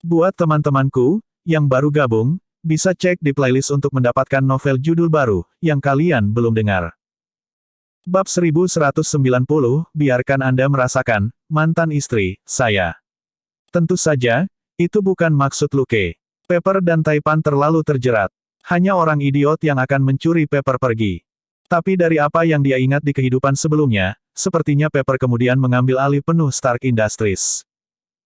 Buat teman-temanku, yang baru gabung, bisa cek di playlist untuk mendapatkan novel judul baru, yang kalian belum dengar. Bab 1190, biarkan Anda merasakan, mantan istri, saya. Tentu saja, itu bukan maksud Luke. Pepper dan Taipan terlalu terjerat. Hanya orang idiot yang akan mencuri Pepper pergi. Tapi dari apa yang dia ingat di kehidupan sebelumnya, sepertinya Pepper kemudian mengambil alih penuh Stark Industries.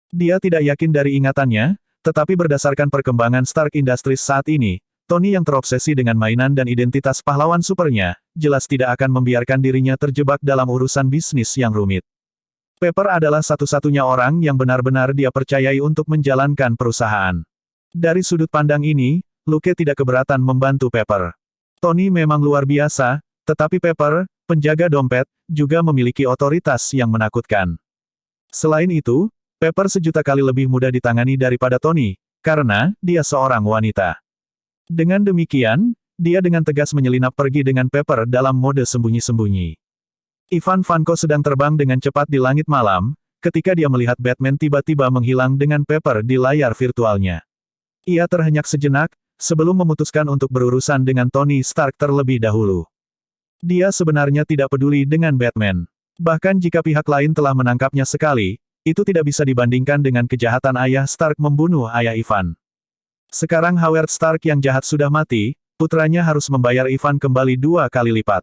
Dia tidak yakin dari ingatannya, tetapi berdasarkan perkembangan Stark Industries saat ini, Tony yang terobsesi dengan mainan dan identitas pahlawan supernya, jelas tidak akan membiarkan dirinya terjebak dalam urusan bisnis yang rumit. Pepper adalah satu-satunya orang yang benar-benar dia percayai untuk menjalankan perusahaan. Dari sudut pandang ini, Luke tidak keberatan membantu Pepper. Tony memang luar biasa, tetapi Pepper, penjaga dompet, juga memiliki otoritas yang menakutkan. Selain itu, Pepper sejuta kali lebih mudah ditangani daripada Tony, karena dia seorang wanita. Dengan demikian, dia dengan tegas menyelinap pergi dengan Pepper dalam mode sembunyi-sembunyi. Ivan Vanko sedang terbang dengan cepat di langit malam, ketika dia melihat Batman tiba-tiba menghilang dengan Pepper di layar virtualnya. Ia terhenyak sejenak, sebelum memutuskan untuk berurusan dengan Tony Stark terlebih dahulu. Dia sebenarnya tidak peduli dengan Batman. Bahkan jika pihak lain telah menangkapnya sekali, itu tidak bisa dibandingkan dengan kejahatan ayah Stark membunuh ayah Ivan. Sekarang Howard Stark yang jahat sudah mati, putranya harus membayar Ivan kembali 2 kali lipat.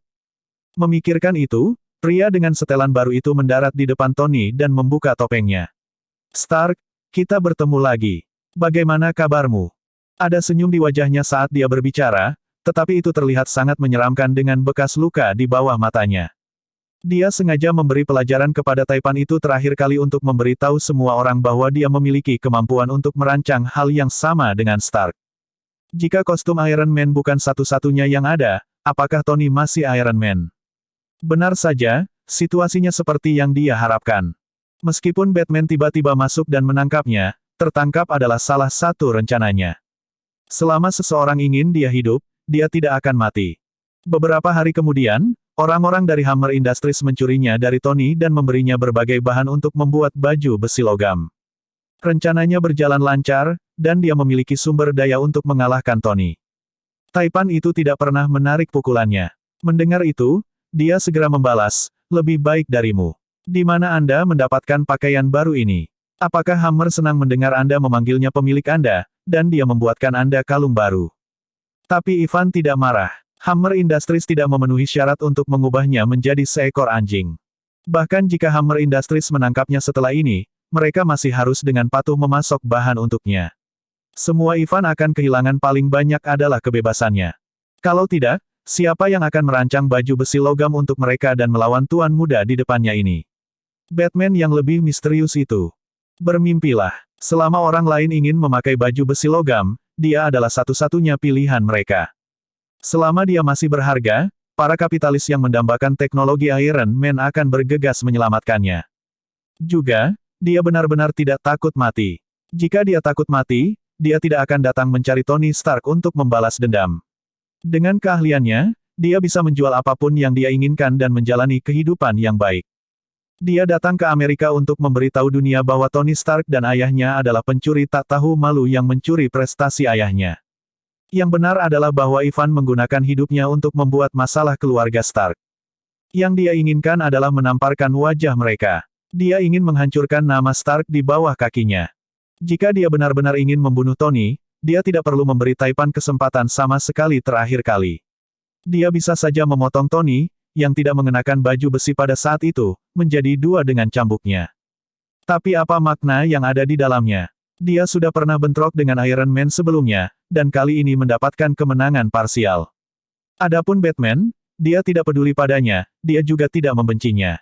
Memikirkan itu, pria dengan setelan baru itu mendarat di depan Tony dan membuka topengnya. Stark, kita bertemu lagi. Bagaimana kabarmu? Ada senyum di wajahnya saat dia berbicara, tetapi itu terlihat sangat menyeramkan dengan bekas luka di bawah matanya. Dia sengaja memberi pelajaran kepada Taipan itu terakhir kali untuk memberitahu semua orang bahwa dia memiliki kemampuan untuk merancang hal yang sama dengan Stark. Jika kostum Iron Man bukan satu-satunya yang ada, apakah Tony masih Iron Man? Benar saja, situasinya seperti yang dia harapkan. Meskipun Batman tiba-tiba masuk dan menangkapnya, tertangkap adalah salah satu rencananya. Selama seseorang ingin dia hidup, dia tidak akan mati. Beberapa hari kemudian, orang-orang dari Hammer Industries mencurinya dari Tony dan memberinya berbagai bahan untuk membuat baju besi logam. Rencananya berjalan lancar, dan dia memiliki sumber daya untuk mengalahkan Tony. Taipan itu tidak pernah menarik pukulannya. Mendengar itu, dia segera membalas, lebih baik darimu. Di mana Anda mendapatkan pakaian baru ini? Apakah Hammer senang mendengar Anda memanggilnya pemilik Anda, dan dia membuatkan Anda kalung baru? Tapi Ivan tidak marah. Hammer Industries tidak memenuhi syarat untuk mengubahnya menjadi seekor anjing. Bahkan jika Hammer Industries menangkapnya setelah ini, mereka masih harus dengan patuh memasok bahan untuknya. Semua Ivan akan kehilangan paling banyak adalah kebebasannya. Kalau tidak, siapa yang akan merancang baju besi logam untuk mereka dan melawan tuan muda di depannya ini? Batman yang lebih misterius itu. Bermimpilah. Selama orang lain ingin memakai baju besi logam, dia adalah satu-satunya pilihan mereka. Selama dia masih berharga, para kapitalis yang mendambakan teknologi Iron Man akan bergegas menyelamatkannya. Juga, dia benar-benar tidak takut mati. Jika dia takut mati, dia tidak akan datang mencari Tony Stark untuk membalas dendam. Dengan keahliannya, dia bisa menjual apapun yang dia inginkan dan menjalani kehidupan yang baik. Dia datang ke Amerika untuk memberitahu dunia bahwa Tony Stark dan ayahnya adalah pencuri tak tahu malu yang mencuri prestasi ayahnya. Yang benar adalah bahwa Ivan menggunakan hidupnya untuk membuat masalah keluarga Stark. Yang dia inginkan adalah menamparkan wajah mereka. Dia ingin menghancurkan nama Stark di bawah kakinya. Jika dia benar-benar ingin membunuh Tony, dia tidak perlu memberi Taipan kesempatan sama sekali terakhir kali. Dia bisa saja memotong Tony, yang tidak mengenakan baju besi pada saat itu, menjadi 2 dengan cambuknya. Tapi apa makna yang ada di dalamnya? Dia sudah pernah bentrok dengan Iron Man sebelumnya, dan kali ini mendapatkan kemenangan parsial. Adapun Batman, dia tidak peduli padanya, dia juga tidak membencinya.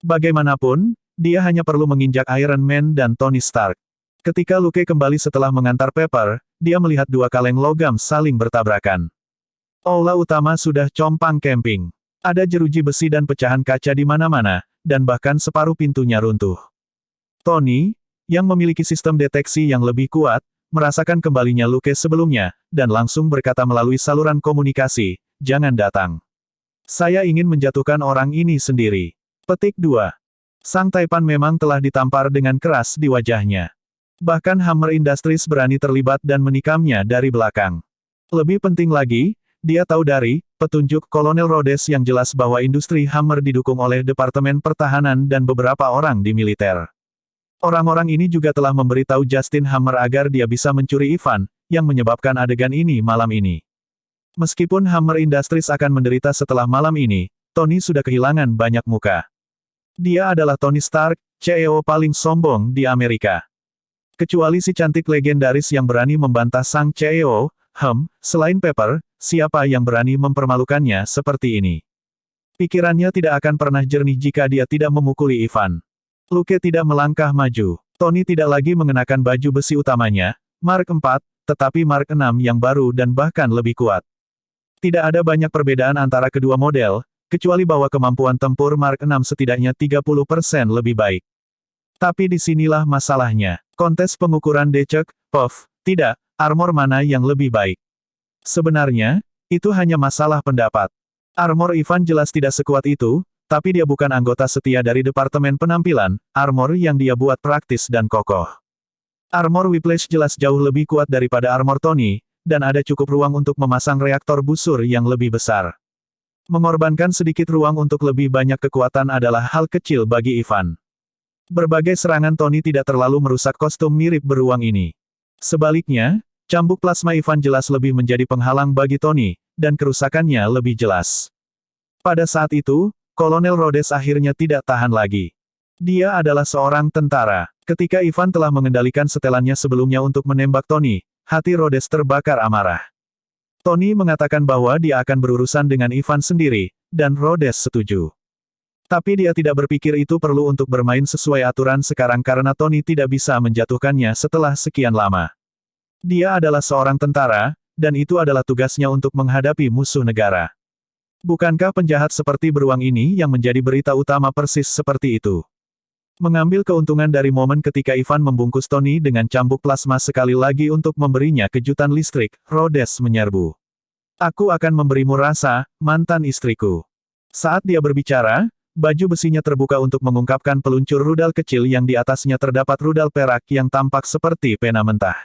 Bagaimanapun, dia hanya perlu menginjak Iron Man dan Tony Stark. Ketika Luke kembali setelah mengantar Pepper, dia melihat 2 kaleng logam saling bertabrakan. Aula utama sudah compang camping. Ada jeruji besi dan pecahan kaca di mana-mana, dan bahkan separuh pintunya runtuh. Tony, yang memiliki sistem deteksi yang lebih kuat, merasakan kembalinya Luke sebelumnya, dan langsung berkata melalui saluran komunikasi, jangan datang. Saya ingin menjatuhkan orang ini sendiri. Petik 2. Sang Taipan memang telah ditampar dengan keras di wajahnya. Bahkan Hammer Industries berani terlibat dan menikamnya dari belakang. Lebih penting lagi, dia tahu dari petunjuk Kolonel Rhodes yang jelas bahwa industri Hammer didukung oleh Departemen Pertahanan dan beberapa orang di militer. Orang-orang ini juga telah memberitahu Justin Hammer agar dia bisa mencuri Ivan, yang menyebabkan adegan ini malam ini. Meskipun Hammer Industries akan menderita setelah malam ini, Tony sudah kehilangan banyak muka. Dia adalah Tony Stark, CEO paling sombong di Amerika. Kecuali si cantik legendaris yang berani membantah sang CEO, selain Pepper, siapa yang berani mempermalukannya seperti ini? Pikirannya tidak akan pernah jernih jika dia tidak memukuli Ivan. Luke tidak melangkah maju. Tony tidak lagi mengenakan baju besi utamanya, Mark IV, tetapi Mark VI yang baru dan bahkan lebih kuat. Tidak ada banyak perbedaan antara kedua model, kecuali bahwa kemampuan tempur Mark VI setidaknya 30% lebih baik. Tapi disinilah masalahnya. Kontes pengukuran decek, tidak, armor mana yang lebih baik. Sebenarnya, itu hanya masalah pendapat. Armor Ivan jelas tidak sekuat itu, tapi dia bukan anggota setia dari Departemen Penampilan, armor yang dia buat praktis dan kokoh. Armor Whiplash jelas jauh lebih kuat daripada armor Tony, dan ada cukup ruang untuk memasang reaktor busur yang lebih besar. Mengorbankan sedikit ruang untuk lebih banyak kekuatan adalah hal kecil bagi Ivan. Berbagai serangan Tony tidak terlalu merusak kostum mirip beruang ini. Sebaliknya, cambuk plasma Ivan jelas lebih menjadi penghalang bagi Tony, dan kerusakannya lebih jelas. Pada saat itu, Kolonel Rhodes akhirnya tidak tahan lagi. Dia adalah seorang tentara. Ketika Ivan telah mengendalikan setelannya sebelumnya untuk menembak Tony, hati Rhodes terbakar amarah. Tony mengatakan bahwa dia akan berurusan dengan Ivan sendiri, dan Rhodes setuju. Tapi dia tidak berpikir itu perlu untuk bermain sesuai aturan sekarang karena Tony tidak bisa menjatuhkannya setelah sekian lama. Dia adalah seorang tentara, dan itu adalah tugasnya untuk menghadapi musuh negara. Bukankah penjahat seperti beruang ini yang menjadi berita utama persis seperti itu? Mengambil keuntungan dari momen ketika Ivan membungkus Tony dengan cambuk plasma sekali lagi untuk memberinya kejutan listrik, Rhodes menyerbu. Aku akan memberimu rasa, mantan istriku. Saat dia berbicara, baju besinya terbuka untuk mengungkapkan peluncur rudal kecil yang di atasnya terdapat rudal perak yang tampak seperti pena mentah.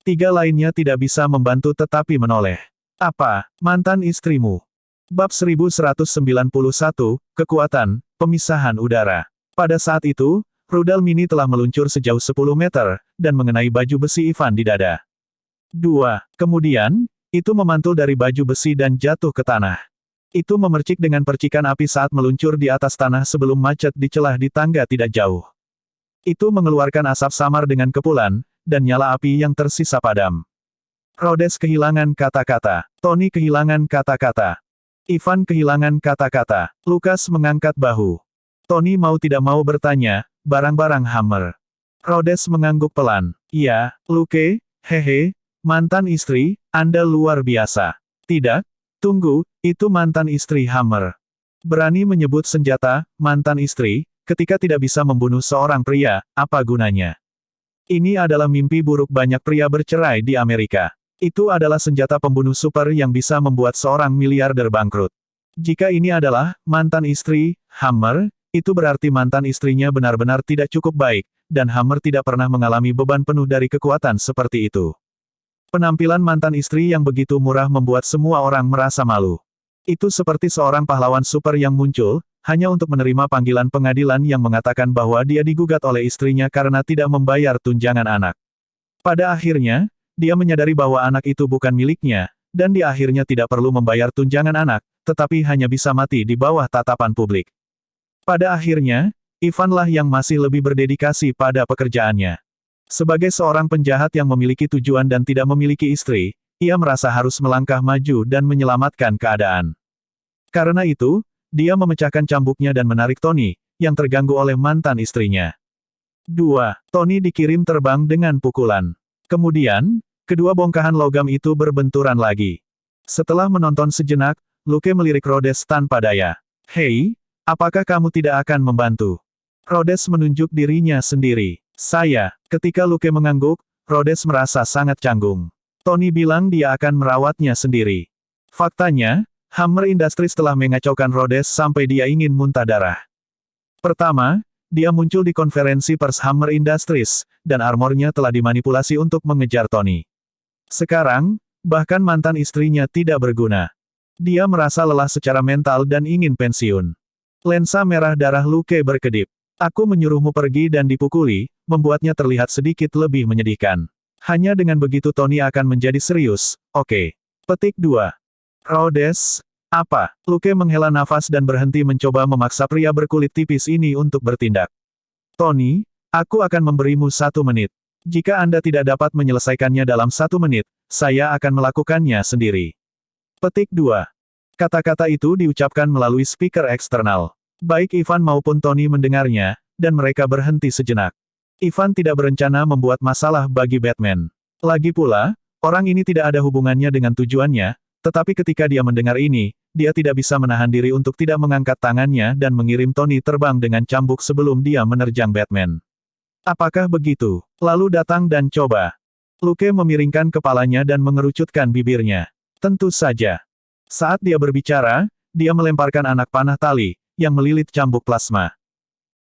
Tiga lainnya tidak bisa membantu tetapi menoleh. Apa, mantan istrimu? Bab 1191, Kekuatan, Pemisahan Udara. Pada saat itu, rudal mini telah meluncur sejauh 10 meter, dan mengenai baju besi Ivan di dada. 2. Kemudian, itu memantul dari baju besi dan jatuh ke tanah. Itu memercik dengan percikan api saat meluncur di atas tanah sebelum macet di celah di tangga tidak jauh. Itu mengeluarkan asap samar dengan kepulan, dan nyala api yang tersisa padam. Rhodes kehilangan kata-kata. Tony kehilangan kata-kata. Ivan kehilangan kata-kata. Lucas mengangkat bahu. Tony mau tidak mau bertanya, barang-barang Hammer. Rhodes mengangguk pelan. Iya, Luke, hehe, mantan istri, Anda luar biasa. Tidak? Tunggu, itu mantan istri Hammer. Berani menyebut senjata, mantan istri, ketika tidak bisa membunuh seorang pria, apa gunanya? Ini adalah mimpi buruk banyak pria bercerai di Amerika. Itu adalah senjata pembunuh super yang bisa membuat seorang miliarder bangkrut. Jika ini adalah mantan istri Hammer, itu berarti mantan istrinya benar-benar tidak cukup baik, dan Hammer tidak pernah mengalami beban penuh dari kekuatan seperti itu. Penampilan mantan istri yang begitu murah membuat semua orang merasa malu. Itu seperti seorang pahlawan super yang muncul, hanya untuk menerima panggilan pengadilan yang mengatakan bahwa dia digugat oleh istrinya karena tidak membayar tunjangan anak. Pada akhirnya, dia menyadari bahwa anak itu bukan miliknya, dan dia akhirnya tidak perlu membayar tunjangan anak, tetapi hanya bisa mati di bawah tatapan publik. Pada akhirnya, Ivanlah yang masih lebih berdedikasi pada pekerjaannya. Sebagai seorang penjahat yang memiliki tujuan dan tidak memiliki istri, ia merasa harus melangkah maju dan menyelamatkan keadaan. Karena itu, dia memecahkan cambuknya dan menarik Tony, yang terganggu oleh mantan istrinya. 2. Tony dikirim terbang dengan pukulan. Kemudian, kedua bongkahan logam itu berbenturan lagi. Setelah menonton sejenak, Luke melirik Rhodes tanpa daya. Hei, apakah kamu tidak akan membantu? Rhodes menunjuk dirinya sendiri. Saya. Ketika Luke mengangguk, Rhodes merasa sangat canggung. Tony bilang dia akan merawatnya sendiri. Faktanya, Hammer Industries telah mengacaukan Rhodes sampai dia ingin muntah darah. Pertama, Dia muncul di konferensi pers Hammer Industries, dan armornya telah dimanipulasi untuk mengejar Tony. Sekarang, bahkan mantan istrinya tidak berguna. Dia merasa lelah secara mental dan ingin pensiun. Lensa merah darah Luke berkedip. Aku menyuruhmu pergi dan dipukuli, membuatnya terlihat sedikit lebih menyedihkan. Hanya dengan begitu Tony akan menjadi serius, oke. Petik 2. Rhodes, apa? Luke menghela nafas dan berhenti mencoba memaksa pria berkulit tipis ini untuk bertindak. Tony, aku akan memberimu 1 menit. Jika Anda tidak dapat menyelesaikannya dalam 1 menit, saya akan melakukannya sendiri. Petik 2. Kata-kata itu diucapkan melalui speaker eksternal. Baik Ivan maupun Tony mendengarnya, dan mereka berhenti sejenak. Ivan tidak berencana membuat masalah bagi Batman. Lagi pula, orang ini tidak ada hubungannya dengan tujuannya, tetapi ketika dia mendengar ini, dia tidak bisa menahan diri untuk tidak mengangkat tangannya dan mengirim Tony terbang dengan cambuk sebelum dia menerjang Batman. Apakah begitu? Lalu datang dan coba. Luke memiringkan kepalanya dan mengerucutkan bibirnya. Tentu saja. Saat dia berbicara, dia melemparkan anak panah tali, yang melilit cambuk plasma.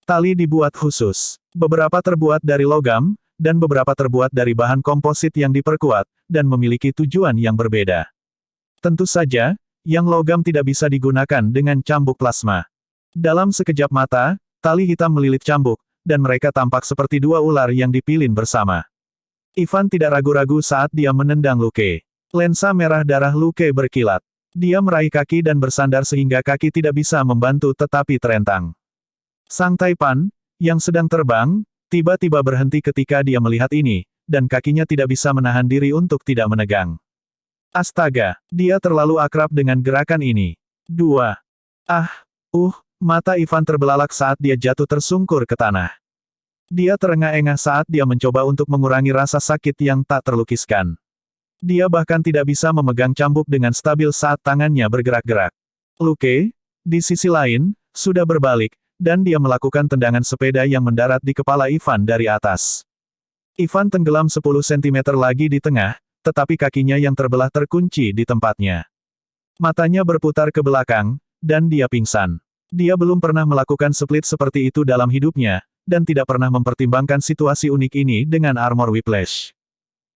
Tali dibuat khusus. Beberapa terbuat dari logam, dan beberapa terbuat dari bahan komposit yang diperkuat, dan memiliki tujuan yang berbeda. Tentu saja, yang logam tidak bisa digunakan dengan cambuk plasma. Dalam sekejap mata, tali hitam melilit cambuk, dan mereka tampak seperti 2 ular yang dipilin bersama. Ivan tidak ragu-ragu saat dia menendang Luke. Lensa merah darah Luke berkilat. Dia meraih kaki dan bersandar sehingga kaki tidak bisa membantu tetapi terentang. Sang Taipan, yang sedang terbang, tiba-tiba berhenti ketika dia melihat ini, dan kakinya tidak bisa menahan diri untuk tidak menegang. Astaga, dia terlalu akrab dengan gerakan ini. 2. Mata Ivan terbelalak saat dia jatuh tersungkur ke tanah. Dia terengah-engah saat dia mencoba untuk mengurangi rasa sakit yang tak terlukiskan. Dia bahkan tidak bisa memegang cambuk dengan stabil saat tangannya bergerak-gerak. Luke, di sisi lain, sudah berbalik, dan dia melakukan tendangan sepeda yang mendarat di kepala Ivan dari atas. Ivan tenggelam 10 cm lagi di tengah, tetapi kakinya yang terbelah terkunci di tempatnya. Matanya berputar ke belakang, dan dia pingsan. Dia belum pernah melakukan split seperti itu dalam hidupnya, dan tidak pernah mempertimbangkan situasi unik ini dengan armor Whiplash.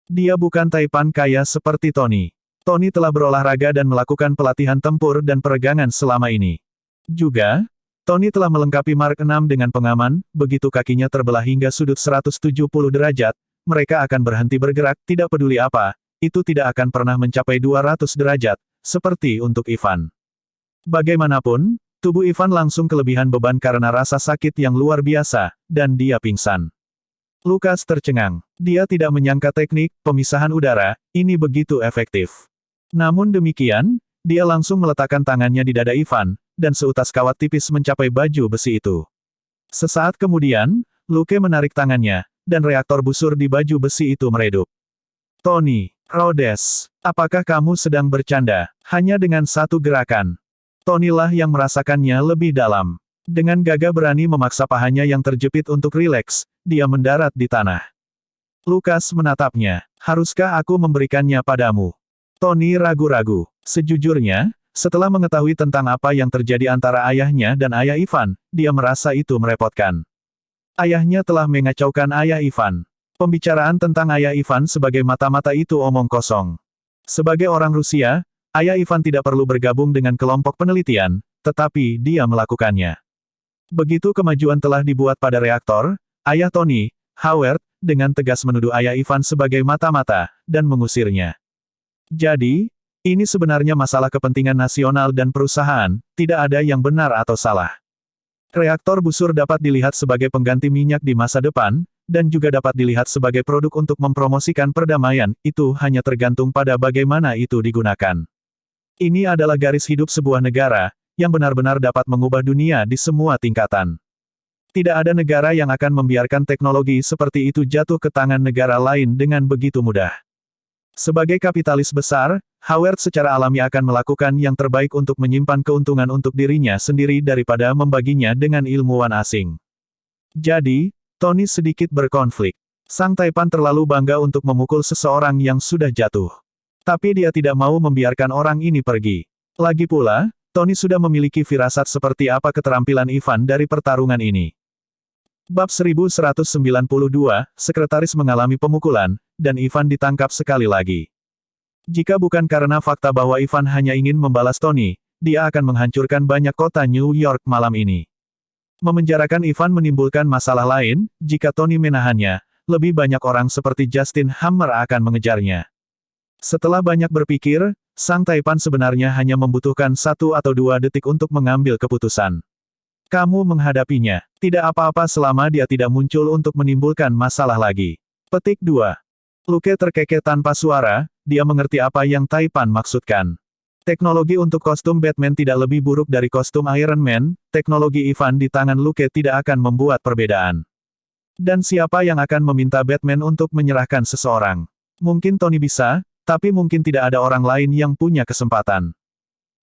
Dia bukan Taipan kaya seperti Tony. Tony telah berolahraga dan melakukan pelatihan tempur dan peregangan selama ini. Juga, Tony telah melengkapi Mark 6 dengan pengaman, begitu kakinya terbelah hingga sudut 170 derajat, mereka akan berhenti bergerak, tidak peduli apa, itu tidak akan pernah mencapai 200 derajat, seperti untuk Ivan. Bagaimanapun, tubuh Ivan langsung kelebihan beban karena rasa sakit yang luar biasa, dan dia pingsan. Lukas tercengang. Dia tidak menyangka teknik pemisahan udara ini begitu efektif. Namun demikian, dia langsung meletakkan tangannya di dada Ivan, dan seutas kawat tipis mencapai baju besi itu. Sesaat kemudian, Luke menarik tangannya, dan reaktor busur di baju besi itu meredup. Tony, Rhodes, apakah kamu sedang bercanda? Hanya dengan 1 gerakan. Tony lah yang merasakannya lebih dalam. Dengan gagah berani memaksa pahanya yang terjepit untuk rileks, dia mendarat di tanah. Lukas menatapnya. Haruskah aku memberikannya padamu? Tony ragu-ragu. Sejujurnya, setelah mengetahui tentang apa yang terjadi antara ayahnya dan ayah Ivan, dia merasa itu merepotkan. Ayahnya telah mengacaukan ayah Ivan. Pembicaraan tentang ayah Ivan sebagai mata-mata itu omong kosong. Sebagai orang Rusia, ayah Ivan tidak perlu bergabung dengan kelompok penelitian, tetapi dia melakukannya. Begitu kemajuan telah dibuat pada reaktor, ayah Tony, Howard, dengan tegas menuduh ayah Ivan sebagai mata-mata, dan mengusirnya. Jadi, ini sebenarnya masalah kepentingan nasional dan perusahaan, tidak ada yang benar atau salah. Reaktor busur dapat dilihat sebagai pengganti minyak di masa depan, dan juga dapat dilihat sebagai produk untuk mempromosikan perdamaian, itu hanya tergantung pada bagaimana itu digunakan. Ini adalah garis hidup sebuah negara, yang benar-benar dapat mengubah dunia di semua tingkatan. Tidak ada negara yang akan membiarkan teknologi seperti itu jatuh ke tangan negara lain dengan begitu mudah. Sebagai kapitalis besar, Howard secara alami akan melakukan yang terbaik untuk menyimpan keuntungan untuk dirinya sendiri daripada membaginya dengan ilmuwan asing. Jadi, Tony sedikit berkonflik. Sang Taipan terlalu bangga untuk memukul seseorang yang sudah jatuh. Tapi dia tidak mau membiarkan orang ini pergi. Lagi pula, Tony sudah memiliki firasat seperti apa keterampilan Ivan dari pertarungan ini. Bab 1192, Sekretaris mengalami pemukulan, dan Ivan ditangkap sekali lagi. Jika bukan karena fakta bahwa Ivan hanya ingin membalas Tony, dia akan menghancurkan banyak kota New York malam ini. Memenjarakan Ivan menimbulkan masalah lain, jika Tony menahannya, lebih banyak orang seperti Justin Hammer akan mengejarnya. Setelah banyak berpikir, Sang Taipan sebenarnya hanya membutuhkan 1 atau 2 detik untuk mengambil keputusan. Kamu menghadapinya. Tidak apa-apa selama dia tidak muncul untuk menimbulkan masalah lagi. Petik 2. Luke terkekeh tanpa suara, dia mengerti apa yang Taipan maksudkan. Teknologi untuk kostum Batman tidak lebih buruk dari kostum Iron Man, teknologi Ivan di tangan Luke tidak akan membuat perbedaan. Dan siapa yang akan meminta Batman untuk menyerahkan seseorang? Mungkin Tony bisa, tapi mungkin tidak ada orang lain yang punya kesempatan.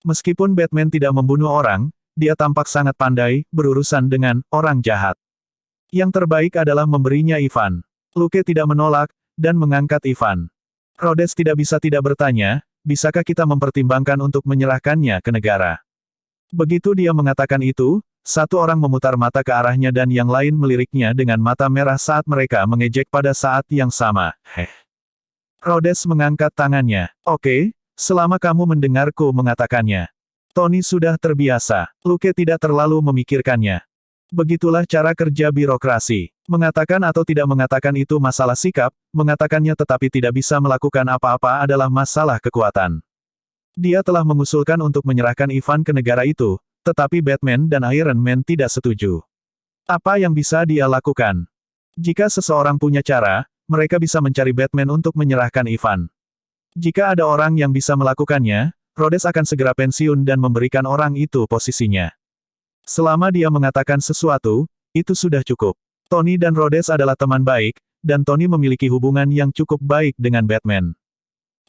Meskipun Batman tidak membunuh orang, dia tampak sangat pandai, berurusan dengan orang jahat. Yang terbaik adalah memberinya Ivan. Luke tidak menolak, dan mengangkat Ivan. Rhodes tidak bisa tidak bertanya, bisakah kita mempertimbangkan untuk menyerahkannya ke negara? Begitu dia mengatakan itu, satu orang memutar mata ke arahnya dan yang lain meliriknya dengan mata merah saat mereka mengejek pada saat yang sama. Rhodes mengangkat tangannya. Oke, selama kamu mendengarku mengatakannya. Tony sudah terbiasa. Luke tidak terlalu memikirkannya. Begitulah cara kerja birokrasi. Mengatakan atau tidak mengatakan itu masalah sikap, mengatakannya tetapi tidak bisa melakukan apa-apa adalah masalah kekuatan. Dia telah mengusulkan untuk menyerahkan Ivan ke negara itu, tetapi Batman dan Iron Man tidak setuju. Apa yang bisa dia lakukan? Jika seseorang punya cara, mereka bisa mencari Batman untuk menyerahkan Ivan. Jika ada orang yang bisa melakukannya, Rhodes akan segera pensiun dan memberikan orang itu posisinya. Selama dia mengatakan sesuatu, itu sudah cukup. Tony dan Rhodes adalah teman baik, dan Tony memiliki hubungan yang cukup baik dengan Batman.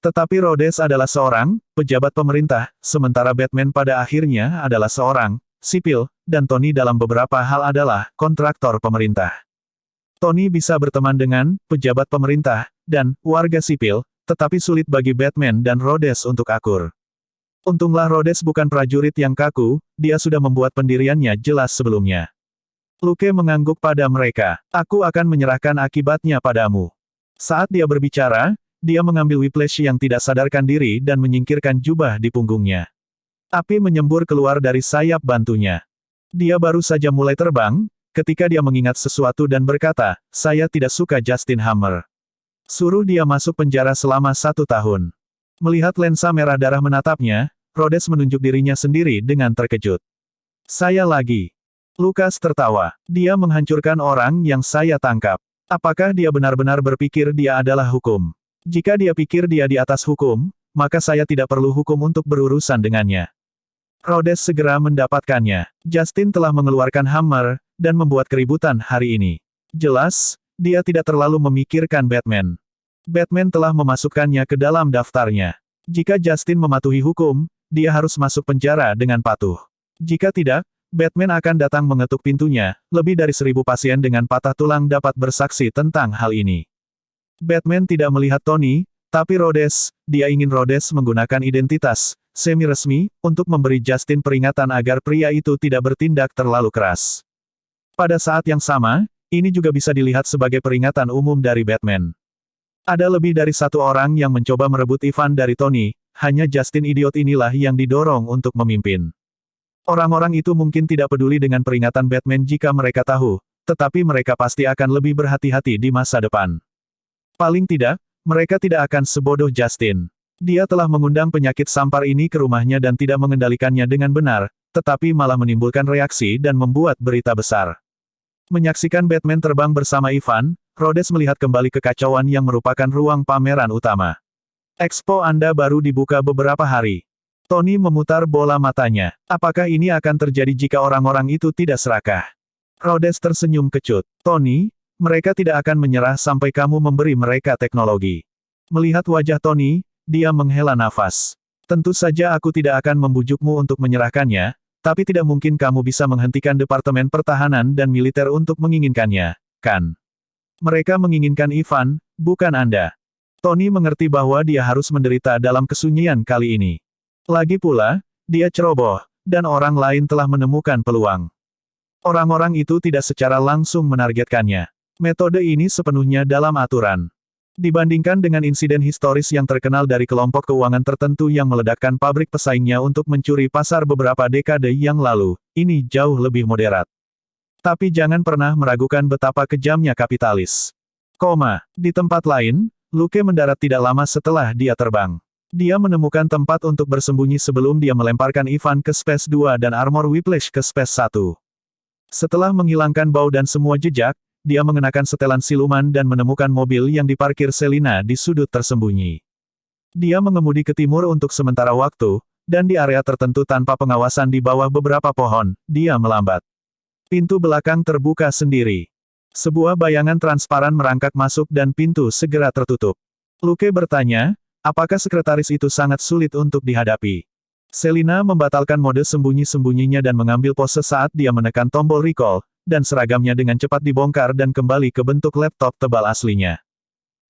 Tetapi Rhodes adalah seorang pejabat pemerintah, sementara Batman pada akhirnya adalah seorang sipil, dan Tony dalam beberapa hal adalah kontraktor pemerintah. Tony bisa berteman dengan pejabat pemerintah dan warga sipil, tetapi sulit bagi Batman dan Rhodes untuk akur. Untunglah Rhodes bukan prajurit yang kaku, dia sudah membuat pendiriannya jelas sebelumnya. Luke mengangguk pada mereka. Aku akan menyerahkan akibatnya padamu. Saat dia berbicara, dia mengambil whiplash yang tidak sadarkan diri dan menyingkirkan jubah di punggungnya. Api menyembur keluar dari sayap bantunya. Dia baru saja mulai terbang, ketika dia mengingat sesuatu dan berkata, saya tidak suka Justin Hammer. Suruh dia masuk penjara selama 1 tahun. Melihat lensa merah darah menatapnya, Rhodes menunjuk dirinya sendiri dengan terkejut. Saya lagi. Lucas tertawa. Dia menghancurkan orang yang saya tangkap. Apakah dia benar-benar berpikir dia adalah hukum? Jika dia pikir dia di atas hukum, maka saya tidak perlu hukum untuk berurusan dengannya. Rhodes segera mendapatkannya. Justin telah mengeluarkan hammer, dan membuat keributan hari ini. Jelas, dia tidak terlalu memikirkan Batman. Batman telah memasukkannya ke dalam daftarnya. Jika Justin mematuhi hukum, dia harus masuk penjara dengan patuh. Jika tidak, Batman akan datang mengetuk pintunya, lebih dari 1000 pasien dengan patah tulang dapat bersaksi tentang hal ini. Batman tidak melihat Tony, tapi Rhodes, dia ingin Rhodes menggunakan identitas semi-resmi, untuk memberi Justin peringatan agar pria itu tidak bertindak terlalu keras. Pada saat yang sama, ini juga bisa dilihat sebagai peringatan umum dari Batman. Ada lebih dari 1 orang yang mencoba merebut Ivan dari Tony, hanya Justin idiot inilah yang didorong untuk memimpin. Orang-orang itu mungkin tidak peduli dengan peringatan Batman jika mereka tahu, tetapi mereka pasti akan lebih berhati-hati di masa depan. Paling tidak, mereka tidak akan sebodoh Justin. Dia telah mengundang penyakit sampar ini ke rumahnya dan tidak mengendalikannya dengan benar, tetapi malah menimbulkan reaksi dan membuat berita besar. Menyaksikan Batman terbang bersama Ivan, Rhodes melihat kembali kekacauan yang merupakan ruang pameran utama. Expo Anda baru dibuka beberapa hari. Tony memutar bola matanya. Apakah ini akan terjadi jika orang-orang itu tidak serakah? Rhodes tersenyum kecut. Tony, mereka tidak akan menyerah sampai kamu memberi mereka teknologi. Melihat wajah Tony, dia menghela nafas. Tentu saja aku tidak akan membujukmu untuk menyerahkannya, tapi tidak mungkin kamu bisa menghentikan Departemen Pertahanan dan Militer untuk menginginkannya, kan? Mereka menginginkan Ivan, bukan Anda. Tony mengerti bahwa dia harus menderita dalam kesunyian kali ini. Lagi pula, dia ceroboh, dan orang lain telah menemukan peluang. Orang-orang itu tidak secara langsung menargetkannya. Metode ini sepenuhnya dalam aturan. Dibandingkan dengan insiden historis yang terkenal dari kelompok keuangan tertentu yang meledakkan pabrik pesaingnya untuk mencuri pasar beberapa dekade yang lalu, ini jauh lebih moderat. Tapi jangan pernah meragukan betapa kejamnya kapitalis. Di tempat lain, Luke mendarat tidak lama setelah dia terbang. Dia menemukan tempat untuk bersembunyi sebelum dia melemparkan Ivan ke Space 2 dan Armor Whiplash ke Space 1. Setelah menghilangkan bau dan semua jejak, dia mengenakan setelan siluman dan menemukan mobil yang diparkir Selina di sudut tersembunyi. Dia mengemudi ke timur untuk sementara waktu, dan di area tertentu tanpa pengawasan di bawah beberapa pohon, dia melambat. Pintu belakang terbuka sendiri. Sebuah bayangan transparan merangkak masuk dan pintu segera tertutup. Luke bertanya, apakah sekretaris itu sangat sulit untuk dihadapi? Selina membatalkan mode sembunyi-sembunyinya dan mengambil pose saat dia menekan tombol recall, dan seragamnya dengan cepat dibongkar dan kembali ke bentuk laptop tebal aslinya.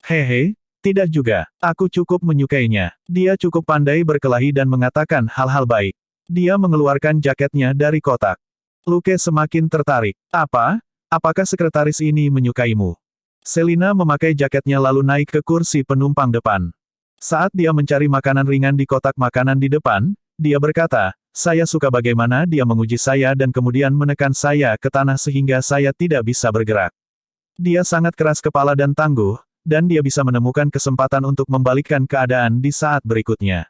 Hehe, tidak juga. Aku cukup menyukainya. Dia cukup pandai berkelahi dan mengatakan hal-hal baik. Dia mengeluarkan jaketnya dari kotak. Luke semakin tertarik. Apakah sekretaris ini menyukaimu? Selina memakai jaketnya lalu naik ke kursi penumpang depan. Saat dia mencari makanan ringan di kotak makanan di depan, dia berkata, saya suka bagaimana dia menguji saya dan kemudian menekan saya ke tanah sehingga saya tidak bisa bergerak. Dia sangat keras kepala dan tangguh, dan dia bisa menemukan kesempatan untuk membalikkan keadaan di saat berikutnya.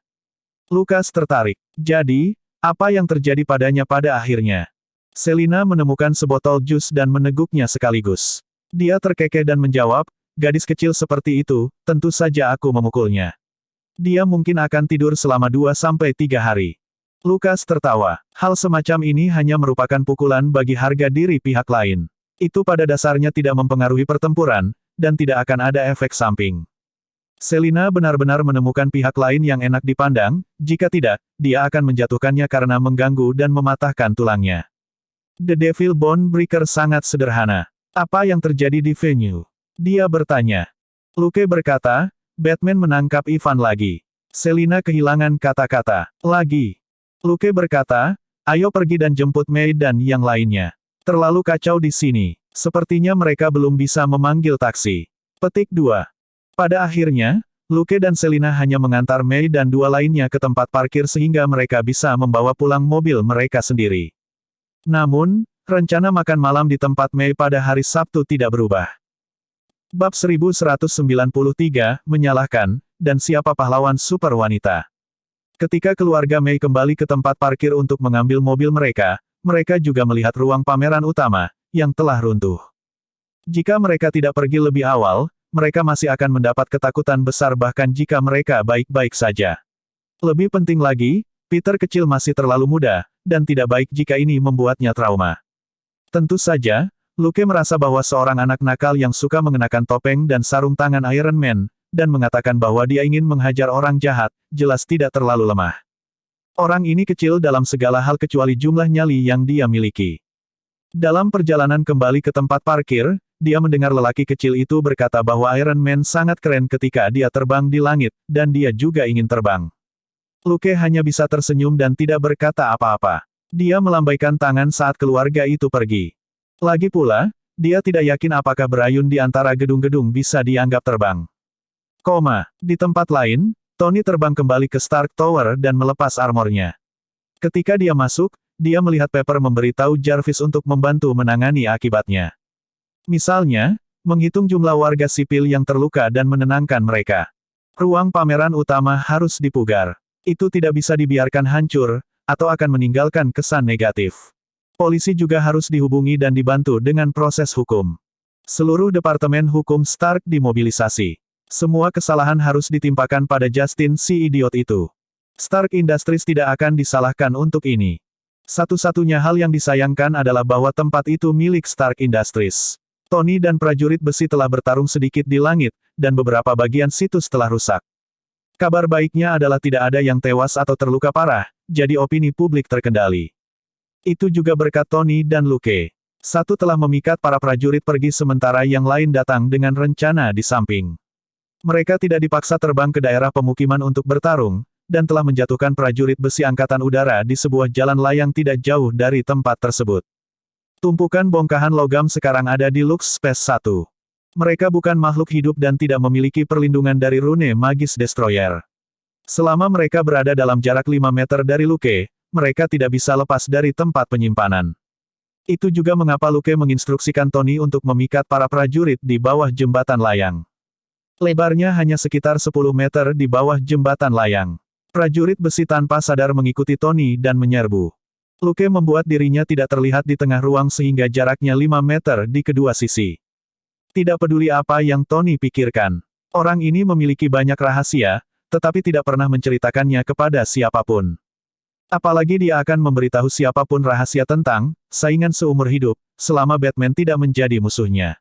Lukas tertarik. Jadi, apa yang terjadi padanya pada akhirnya? Selina menemukan sebotol jus dan meneguknya sekaligus. Dia terkekeh dan menjawab, gadis kecil seperti itu, tentu saja aku memukulnya. Dia mungkin akan tidur selama 2-3 hari. Lukas tertawa. Hal semacam ini hanya merupakan pukulan bagi harga diri pihak lain. Itu pada dasarnya tidak mempengaruhi pertempuran, dan tidak akan ada efek samping. Selina benar-benar menemukan pihak lain yang enak dipandang, jika tidak, dia akan menjatuhkannya karena mengganggu dan mematahkan tulangnya. The Devil Bone Breaker sangat sederhana. Apa yang terjadi di venue? Dia bertanya. Luke berkata, Batman menangkap Ivan lagi. Selina kehilangan kata-kata. Lagi. Luke berkata, ayo pergi dan jemput Mei dan yang lainnya. Terlalu kacau di sini. Sepertinya mereka belum bisa memanggil taksi. Petik 2. Pada akhirnya, Luke dan Selina hanya mengantar Mei dan 2 lainnya ke tempat parkir sehingga mereka bisa membawa pulang mobil mereka sendiri. Namun, rencana makan malam di tempat Mei pada hari Sabtu tidak berubah. Bab 1193, menyalahkan, dan siapa pahlawan super wanita. Ketika keluarga Mei kembali ke tempat parkir untuk mengambil mobil mereka, mereka juga melihat ruang pameran utama, yang telah runtuh. Jika mereka tidak pergi lebih awal, mereka masih akan mendapat ketakutan besar bahkan jika mereka baik-baik saja. Lebih penting lagi, Peter kecil masih terlalu muda, dan tidak baik jika ini membuatnya trauma. Tentu saja, Luke merasa bahwa seorang anak nakal yang suka mengenakan topeng dan sarung tangan Iron Man, dan mengatakan bahwa dia ingin menghajar orang jahat, jelas tidak terlalu lemah. Orang ini kecil dalam segala hal kecuali jumlah nyali yang dia miliki. Dalam perjalanan kembali ke tempat parkir, dia mendengar lelaki kecil itu berkata bahwa Iron Man sangat keren ketika dia terbang di langit, dan dia juga ingin terbang. Luke hanya bisa tersenyum dan tidak berkata apa-apa. Dia melambaikan tangan saat keluarga itu pergi. Lagi pula, dia tidak yakin apakah berayun di antara gedung-gedung bisa dianggap terbang. Di tempat lain, Tony terbang kembali ke Stark Tower dan melepas armornya. Ketika dia masuk, dia melihat Pepper memberitahu Jarvis untuk membantu menangani akibatnya. Misalnya, menghitung jumlah warga sipil yang terluka dan menenangkan mereka. Ruang pameran utama harus dipugar. Itu tidak bisa dibiarkan hancur, atau akan meninggalkan kesan negatif. Polisi juga harus dihubungi dan dibantu dengan proses hukum. Seluruh departemen hukum Stark dimobilisasi. Semua kesalahan harus ditimpakan pada Justin si idiot itu. Stark Industries tidak akan disalahkan untuk ini. Satu-satunya hal yang disayangkan adalah bahwa tempat itu milik Stark Industries. Tony dan prajurit besi telah bertarung sedikit di langit, dan beberapa bagian situs telah rusak. Kabar baiknya adalah tidak ada yang tewas atau terluka parah, jadi opini publik terkendali. Itu juga berkat Tony dan Luke. Satu telah memikat para prajurit pergi sementara yang lain datang dengan rencana di samping. Mereka tidak dipaksa terbang ke daerah pemukiman untuk bertarung, dan telah menjatuhkan prajurit besi angkatan udara di sebuah jalan layang tidak jauh dari tempat tersebut. Tumpukan bongkahan logam sekarang ada di Lux Space 1. Mereka bukan makhluk hidup dan tidak memiliki perlindungan dari rune magis Destroyer. Selama mereka berada dalam jarak 5 meter dari Luke, mereka tidak bisa lepas dari tempat penyimpanan. Itu juga mengapa Luke menginstruksikan Tony untuk memikat para prajurit di bawah jembatan layang. Lebarnya hanya sekitar 10 meter di bawah jembatan layang. Prajurit besi tanpa sadar mengikuti Tony dan menyerbu. Luke membuat dirinya tidak terlihat di tengah ruang sehingga jaraknya 5 meter di kedua sisi. Tidak peduli apa yang Tony pikirkan. Orang ini memiliki banyak rahasia, tetapi tidak pernah menceritakannya kepada siapapun. Apalagi dia akan memberitahu siapapun rahasia tentang saingan seumur hidup, selama Batman tidak menjadi musuhnya.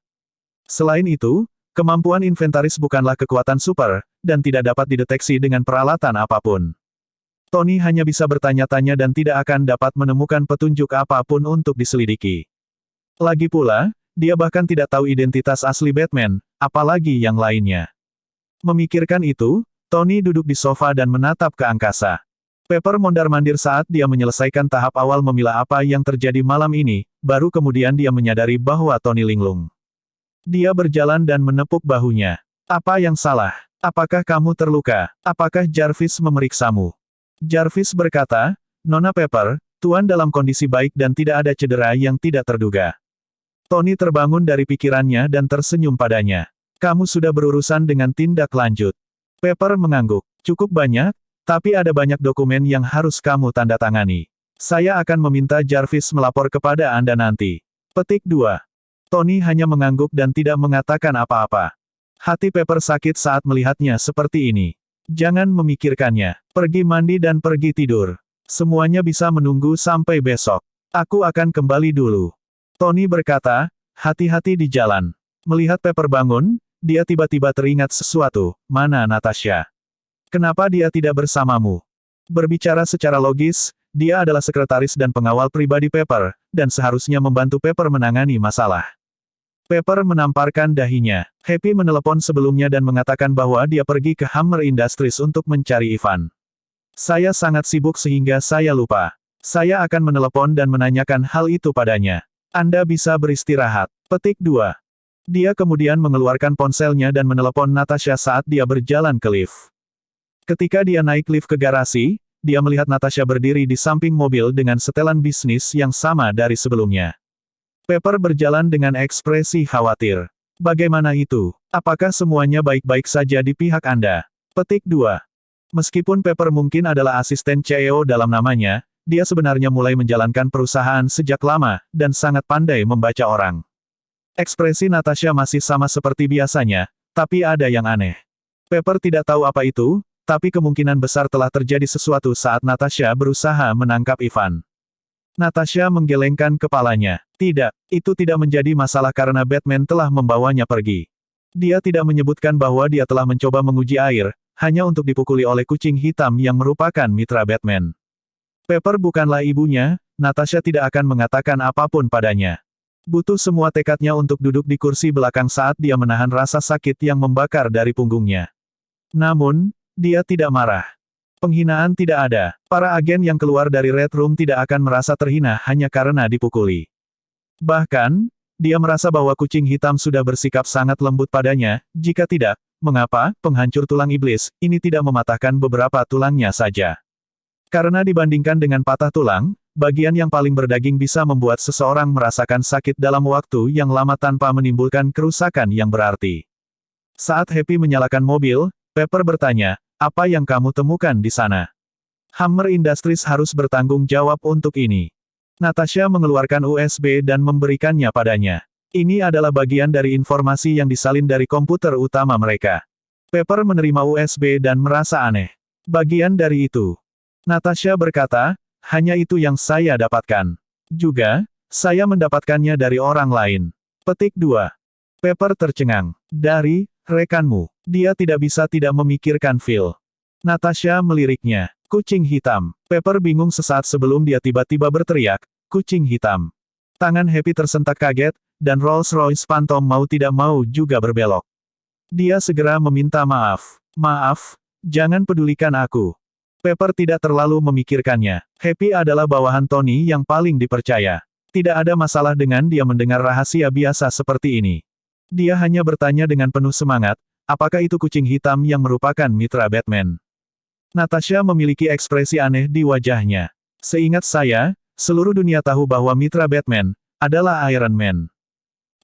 Selain itu, kemampuan inventaris bukanlah kekuatan super, dan tidak dapat dideteksi dengan peralatan apapun. Tony hanya bisa bertanya-tanya dan tidak akan dapat menemukan petunjuk apapun untuk diselidiki. Lagi pula, dia bahkan tidak tahu identitas asli Batman, apalagi yang lainnya. Memikirkan itu, Tony duduk di sofa dan menatap ke angkasa. Pepper mondar-mandir saat dia menyelesaikan tahap awal memilah apa yang terjadi malam ini, baru kemudian dia menyadari bahwa Tony linglung. Dia berjalan dan menepuk bahunya. Apa yang salah? Apakah kamu terluka? Apakah Jarvis memeriksamu? Jarvis berkata, Nona Pepper, Tuan dalam kondisi baik dan tidak ada cedera yang tidak terduga. Tony terbangun dari pikirannya dan tersenyum padanya. Kamu sudah berurusan dengan tindak lanjut. Pepper mengangguk. Cukup banyak, tapi ada banyak dokumen yang harus kamu tanda tangani. Saya akan meminta Jarvis melapor kepada Anda nanti. Petik 2. Tony hanya mengangguk dan tidak mengatakan apa-apa. Hati Pepper sakit saat melihatnya seperti ini. Jangan memikirkannya. Pergi mandi dan pergi tidur. Semuanya bisa menunggu sampai besok. Aku akan kembali dulu. Tony berkata, hati-hati di jalan. Melihat Pepper bangun, dia tiba-tiba teringat sesuatu. Mana Natasha? Kenapa dia tidak bersamamu? Berbicara secara logis, dia adalah sekretaris dan pengawal pribadi Pepper, dan seharusnya membantu Pepper menangani masalah. Pepper menamparkan dahinya. Happy menelepon sebelumnya dan mengatakan bahwa dia pergi ke Hammer Industries untuk mencari Ivan. Saya sangat sibuk sehingga saya lupa. Saya akan menelepon dan menanyakan hal itu padanya. Anda bisa beristirahat. Petik 2. Dia kemudian mengeluarkan ponselnya dan menelepon Natasha saat dia berjalan ke lift. Ketika dia naik lift ke garasi, dia melihat Natasha berdiri di samping mobil dengan setelan bisnis yang sama dari sebelumnya. Pepper berjalan dengan ekspresi khawatir. Bagaimana itu? Apakah semuanya baik-baik saja di pihak Anda? Petik 2. Meskipun Pepper mungkin adalah asisten CEO dalam namanya, dia sebenarnya mulai menjalankan perusahaan sejak lama, dan sangat pandai membaca orang. Ekspresi Natasha masih sama seperti biasanya, tapi ada yang aneh. Pepper tidak tahu apa itu, tapi kemungkinan besar telah terjadi sesuatu saat Natasha berusaha menangkap Ivan. Natasha menggelengkan kepalanya. Tidak, itu tidak menjadi masalah karena Batman telah membawanya pergi. Dia tidak menyebutkan bahwa dia telah mencoba menguji air, hanya untuk dipukuli oleh kucing hitam yang merupakan mitra Batman. Pepper bukanlah ibunya, Natasha tidak akan mengatakan apapun padanya. Butuh semua tekadnya untuk duduk di kursi belakang saat dia menahan rasa sakit yang membakar dari punggungnya. Namun, dia tidak marah. Penghinaan tidak ada. Para agen yang keluar dari Red Room tidak akan merasa terhina hanya karena dipukuli. Bahkan, dia merasa bahwa kucing hitam sudah bersikap sangat lembut padanya, jika tidak, mengapa, penghancur tulang iblis, ini tidak mematahkan beberapa tulangnya saja. Karena dibandingkan dengan patah tulang, bagian yang paling berdaging bisa membuat seseorang merasakan sakit dalam waktu yang lama tanpa menimbulkan kerusakan yang berarti. Saat Happy menyalakan mobil, Pepper bertanya, apa yang kamu temukan di sana? Hammer Industries harus bertanggung jawab untuk ini. Natasha mengeluarkan USB dan memberikannya padanya. Ini adalah bagian dari informasi yang disalin dari komputer utama mereka. Pepper menerima USB dan merasa aneh. Bagian dari itu. Natasha berkata, hanya itu yang saya dapatkan. Juga, saya mendapatkannya dari orang lain. Petik 2. Pepper tercengang. Dari rekanmu. Dia tidak bisa tidak memikirkan Phil. Natasha meliriknya. Kucing hitam. Pepper bingung sesaat sebelum dia tiba-tiba berteriak, kucing hitam. Tangan Happy tersentak kaget, dan Rolls-Royce Phantom mau tidak mau juga berbelok. Dia segera meminta maaf. Maaf, jangan pedulikan aku. Pepper tidak terlalu memikirkannya. Happy adalah bawahan Tony yang paling dipercaya. Tidak ada masalah dengan dia mendengar rahasia biasa seperti ini. Dia hanya bertanya dengan penuh semangat, apakah itu kucing hitam yang merupakan mitra Batman? Natasha memiliki ekspresi aneh di wajahnya. Seingat saya, seluruh dunia tahu bahwa mitra Batman adalah Iron Man.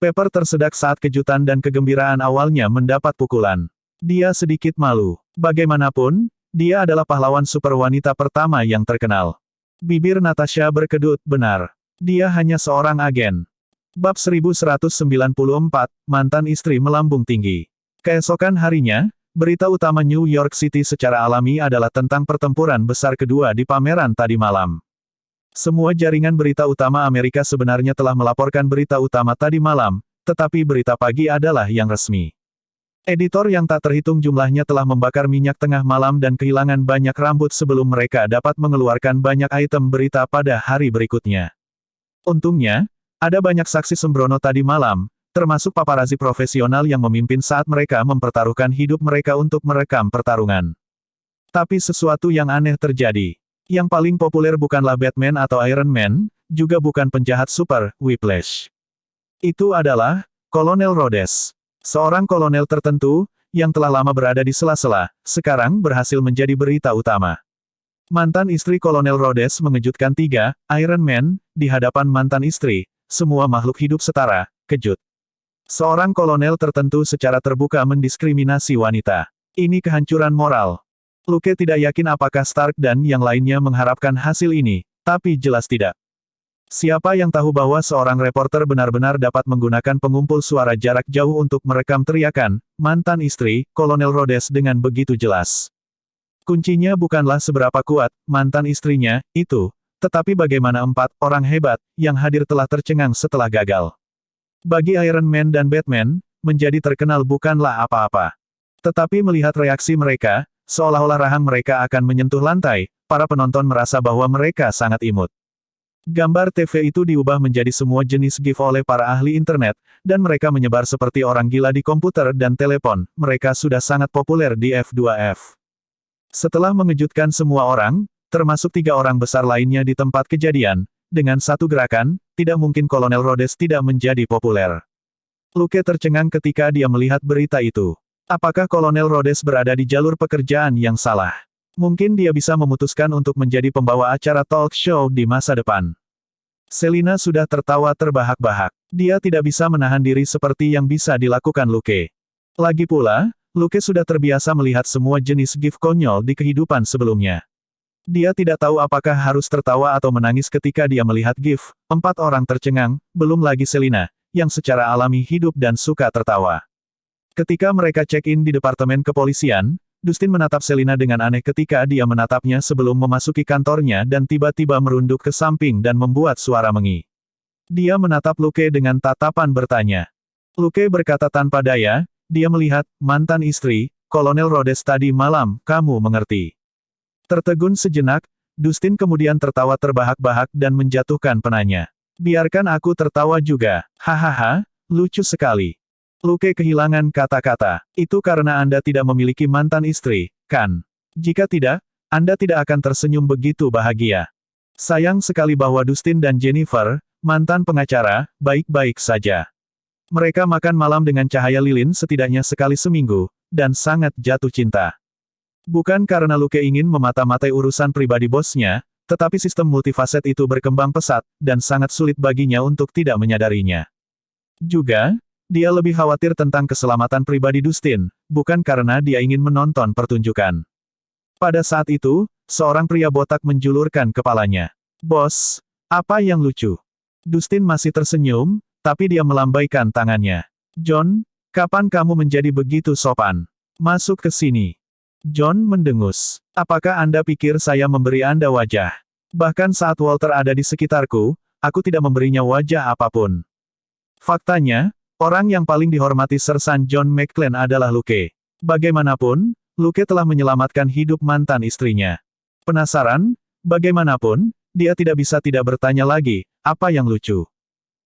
Pepper tersedak saat kejutan dan kegembiraan awalnya mendapat pukulan. Dia sedikit malu. Bagaimanapun, dia adalah pahlawan super wanita pertama yang terkenal. Bibir Natasha berkedut, benar. Dia hanya seorang agen. Bab 1194, mantan istri melambung tinggi. Keesokan harinya, berita utama New York City secara alami adalah tentang pertempuran besar kedua di pameran tadi malam. Semua jaringan berita utama Amerika sebenarnya telah melaporkan berita utama tadi malam, tetapi berita pagi adalah yang resmi. Editor yang tak terhitung jumlahnya telah membakar minyak tengah malam dan kehilangan banyak rambut sebelum mereka dapat mengeluarkan banyak item berita pada hari berikutnya. Untungnya, ada banyak saksi sembrono tadi malam, termasuk paparazi profesional yang memimpin saat mereka mempertaruhkan hidup mereka untuk merekam pertarungan. Tapi sesuatu yang aneh terjadi. Yang paling populer bukanlah Batman atau Iron Man, juga bukan penjahat super, Whiplash. Itu adalah Kolonel Rhodes. Seorang kolonel tertentu, yang telah lama berada di sela-sela, sekarang berhasil menjadi berita utama. Mantan istri Kolonel Rhodes mengejutkan Iron Man, di hadapan mantan istri, semua makhluk hidup setara, kejut. Seorang kolonel tertentu secara terbuka mendiskriminasi wanita. Ini kehancuran moral. Luke tidak yakin apakah Stark dan yang lainnya mengharapkan hasil ini, tapi jelas tidak. Siapa yang tahu bahwa seorang reporter benar-benar dapat menggunakan pengumpul suara jarak jauh untuk merekam teriakan, mantan istri, Kolonel Rhodes dengan begitu jelas. Kuncinya bukanlah seberapa kuat, mantan istrinya, itu, tetapi bagaimana 4 orang hebat, yang hadir telah tercengang setelah gagal. Bagi Iron Man dan Batman, menjadi terkenal bukanlah apa-apa. Tetapi melihat reaksi mereka, seolah-olah rahang mereka akan menyentuh lantai, para penonton merasa bahwa mereka sangat imut. Gambar TV itu diubah menjadi semua jenis GIF oleh para ahli internet, dan mereka menyebar seperti orang gila di komputer dan telepon, mereka sudah sangat populer di F2F. Setelah mengejutkan semua orang, termasuk 3 orang besar lainnya di tempat kejadian, dengan satu gerakan, tidak mungkin Kolonel Rhodes tidak menjadi populer. Luke tercengang ketika dia melihat berita itu. Apakah Kolonel Rhodes berada di jalur pekerjaan yang salah? Mungkin dia bisa memutuskan untuk menjadi pembawa acara talk show di masa depan. Selina sudah tertawa terbahak-bahak. Dia tidak bisa menahan diri seperti yang bisa dilakukan Luke. Lagi pula, Luke sudah terbiasa melihat semua jenis GIF konyol di kehidupan sebelumnya. Dia tidak tahu apakah harus tertawa atau menangis ketika dia melihat GIF. 4 orang tercengang, belum lagi Selina, yang secara alami hidup dan suka tertawa. Ketika mereka check-in di departemen kepolisian, Dustin menatap Selina dengan aneh ketika dia menatapnya sebelum memasuki kantornya dan tiba-tiba merunduk ke samping dan membuat suara mengi. Dia menatap Luke dengan tatapan bertanya. Luke berkata tanpa daya, dia melihat, mantan istri, Kolonel Rhodes tadi malam, kamu mengerti. Tertegun sejenak, Dustin kemudian tertawa terbahak-bahak dan menjatuhkan penanya. Biarkan aku tertawa juga. Hahaha, lucu sekali. Luke kehilangan kata-kata. Itu karena Anda tidak memiliki mantan istri, kan? Jika tidak, Anda tidak akan tersenyum begitu bahagia. Sayang sekali bahwa Dustin dan Jennifer, mantan pengacara, baik-baik saja. Mereka makan malam dengan cahaya lilin setidaknya sekali seminggu, dan sangat jatuh cinta. Bukan karena Luke ingin memata-matai urusan pribadi bosnya, tetapi sistem multifaset itu berkembang pesat, dan sangat sulit baginya untuk tidak menyadarinya. Juga, dia lebih khawatir tentang keselamatan pribadi Dustin, bukan karena dia ingin menonton pertunjukan. Pada saat itu, seorang pria botak menjulurkan kepalanya. Bos, apa yang lucu? Dustin masih tersenyum, tapi dia melambaikan tangannya. John, kapan kamu menjadi begitu sopan? Masuk ke sini. John mendengus. Apakah Anda pikir saya memberi Anda wajah? Bahkan saat Walter ada di sekitarku, aku tidak memberinya wajah apapun. Faktanya, orang yang paling dihormati Sersan John McClane adalah Luke. Bagaimanapun, Luke telah menyelamatkan hidup mantan istrinya. Penasaran? Bagaimanapun, dia tidak bisa tidak bertanya lagi, apa yang lucu?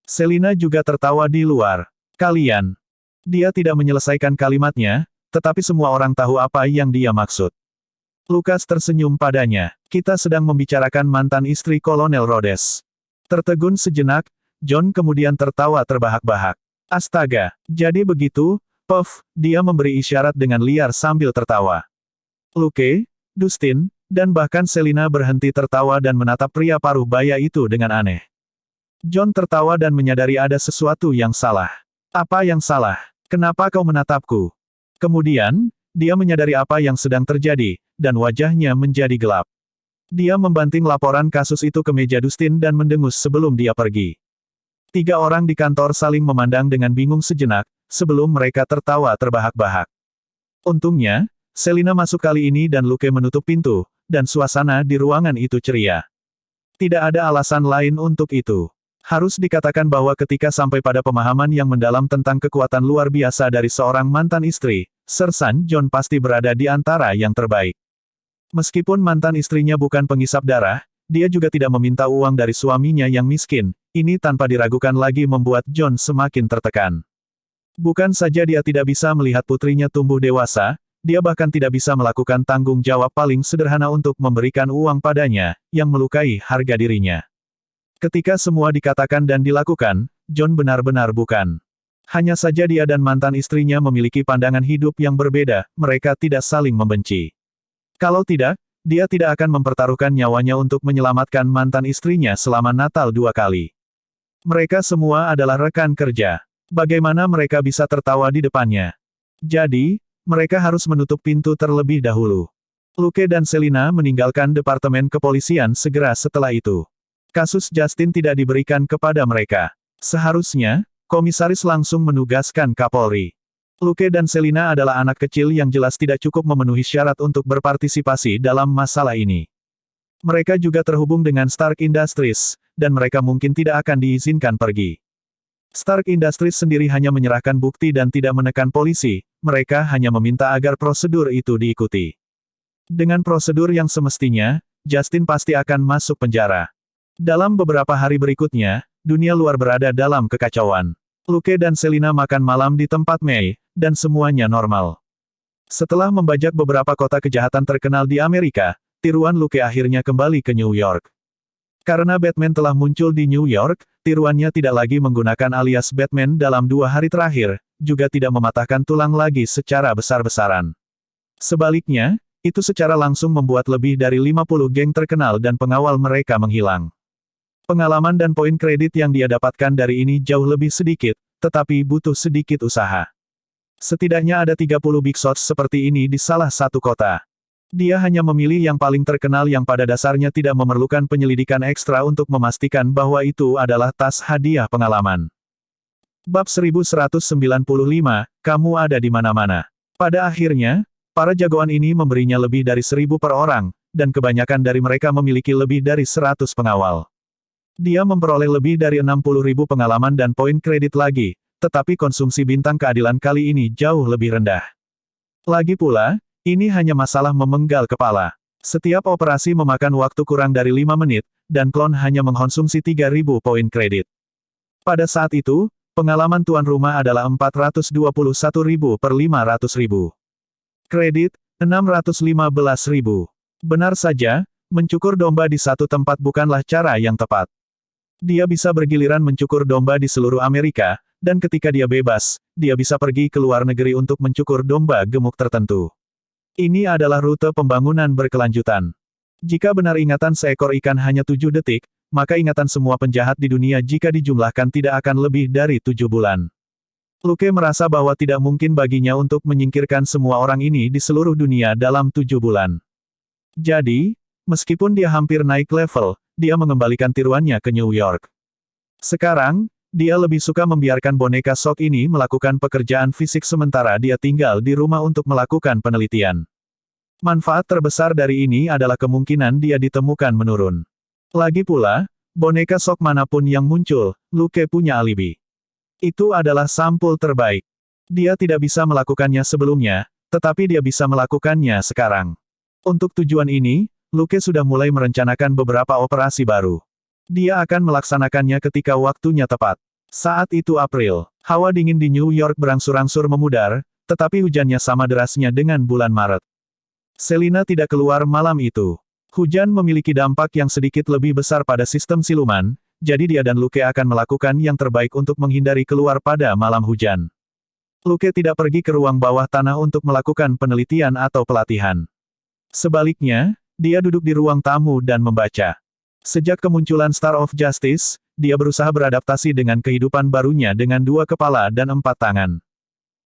Selina juga tertawa di luar. Kalian. Dia tidak menyelesaikan kalimatnya, tetapi semua orang tahu apa yang dia maksud. Lukas tersenyum padanya. Kita sedang membicarakan mantan istri Kolonel Rhodes. Tertegun sejenak, John kemudian tertawa terbahak-bahak. Astaga, jadi begitu, Puff, dia memberi isyarat dengan liar sambil tertawa. Luke, Dustin, dan bahkan Selina berhenti tertawa dan menatap pria paruh baya itu dengan aneh. John tertawa dan menyadari ada sesuatu yang salah. Apa yang salah? Kenapa kau menatapku? Kemudian, dia menyadari apa yang sedang terjadi, dan wajahnya menjadi gelap. Dia membanting laporan kasus itu ke meja Dustin dan mendengus sebelum dia pergi. 3 orang di kantor saling memandang dengan bingung sejenak, sebelum mereka tertawa terbahak-bahak. Untungnya, Selina masuk kali ini dan Luke menutup pintu, dan suasana di ruangan itu ceria. Tidak ada alasan lain untuk itu. Harus dikatakan bahwa ketika sampai pada pemahaman yang mendalam tentang kekuatan luar biasa dari seorang mantan istri, Sersan John pasti berada di antara yang terbaik. Meskipun mantan istrinya bukan penghisap darah, dia juga tidak meminta uang dari suaminya yang miskin. Ini tanpa diragukan lagi membuat John semakin tertekan. Bukan saja dia tidak bisa melihat putrinya tumbuh dewasa, dia bahkan tidak bisa melakukan tanggung jawab paling sederhana untuk memberikan uang padanya, yang melukai harga dirinya. Ketika semua dikatakan dan dilakukan, John benar-benar bukan. Hanya saja dia dan mantan istrinya memiliki pandangan hidup yang berbeda, mereka tidak saling membenci. Kalau tidak, dia tidak akan mempertaruhkan nyawanya untuk menyelamatkan mantan istrinya selama Natal 2 kali. Mereka semua adalah rekan kerja. Bagaimana mereka bisa tertawa di depannya? Jadi, mereka harus menutup pintu terlebih dahulu. Luke dan Selina meninggalkan departemen kepolisian segera setelah itu. Kasus Justin tidak diberikan kepada mereka. Seharusnya, komisaris langsung menugaskan Kapolri. Luke dan Selina adalah anak kecil yang jelas tidak cukup memenuhi syarat untuk berpartisipasi dalam masalah ini. Mereka juga terhubung dengan Stark Industries, dan mereka mungkin tidak akan diizinkan pergi. Stark Industries sendiri hanya menyerahkan bukti dan tidak menekan polisi, mereka hanya meminta agar prosedur itu diikuti. Dengan prosedur yang semestinya, Justin pasti akan masuk penjara. Dalam beberapa hari berikutnya, dunia luar berada dalam kekacauan. Luke dan Selina makan malam di tempat Mei, dan semuanya normal. Setelah membajak beberapa kota kejahatan terkenal di Amerika, tiruan Luke akhirnya kembali ke New York. Karena Batman telah muncul di New York, tiruannya tidak lagi menggunakan alias Batman dalam 2 hari terakhir, juga tidak mematahkan tulang lagi secara besar-besaran. Sebaliknya, itu secara langsung membuat lebih dari 50 geng terkenal dan pengawal mereka menghilang. Pengalaman dan poin kredit yang dia dapatkan dari ini jauh lebih sedikit, tetapi butuh sedikit usaha. Setidaknya ada 30 big shots seperti ini di salah satu kota. Dia hanya memilih yang paling terkenal yang pada dasarnya tidak memerlukan penyelidikan ekstra untuk memastikan bahwa itu adalah tas hadiah pengalaman. Bab 1195, kamu ada di mana-mana. Pada akhirnya, para jagoan ini memberinya lebih dari 1000 per orang, dan kebanyakan dari mereka memiliki lebih dari 100 pengawal. Dia memperoleh lebih dari 60.000 pengalaman dan poin kredit lagi, tetapi konsumsi bintang keadilan kali ini jauh lebih rendah. Lagi pula, ini hanya masalah memenggal kepala. Setiap operasi memakan waktu kurang dari 5 menit, dan klon hanya mengkonsumsi 3.000 poin kredit. Pada saat itu, pengalaman tuan rumah adalah 421.000 per 500.000. Kredit, 615.000. Benar saja, mencukur domba di satu tempat bukanlah cara yang tepat. Dia bisa bergiliran mencukur domba di seluruh Amerika, dan ketika dia bebas, dia bisa pergi ke luar negeri untuk mencukur domba gemuk tertentu. Ini adalah rute pembangunan berkelanjutan. Jika benar ingatan seekor ikan hanya 7 detik, maka ingatan semua penjahat di dunia jika dijumlahkan tidak akan lebih dari 7 bulan. Luke merasa bahwa tidak mungkin baginya untuk menyingkirkan semua orang ini di seluruh dunia dalam 7 bulan. Jadi, meskipun dia hampir naik level, dia mengembalikan tiruannya ke New York. Sekarang, dia lebih suka membiarkan boneka Sok ini melakukan pekerjaan fisik sementara dia tinggal di rumah untuk melakukan penelitian. Manfaat terbesar dari ini adalah kemungkinan dia ditemukan menurun. Lagi pula, boneka Sok manapun yang muncul, Luke punya alibi. Itu adalah sampul terbaik. Dia tidak bisa melakukannya sebelumnya, tetapi dia bisa melakukannya sekarang. Untuk tujuan ini, Luke sudah mulai merencanakan beberapa operasi baru. Dia akan melaksanakannya ketika waktunya tepat. Saat itu April. Hawa dingin di New York berangsur-angsur memudar, tetapi hujannya sama derasnya dengan bulan Maret. Selina tidak keluar malam itu. Hujan memiliki dampak yang sedikit lebih besar pada sistem siluman, jadi dia dan Luke akan melakukan yang terbaik untuk menghindari keluar pada malam hujan. Luke tidak pergi ke ruang bawah tanah untuk melakukan penelitian atau pelatihan. Sebaliknya, dia duduk di ruang tamu dan membaca. Sejak kemunculan Star of Justice, dia berusaha beradaptasi dengan kehidupan barunya dengan 2 kepala dan 4 tangan.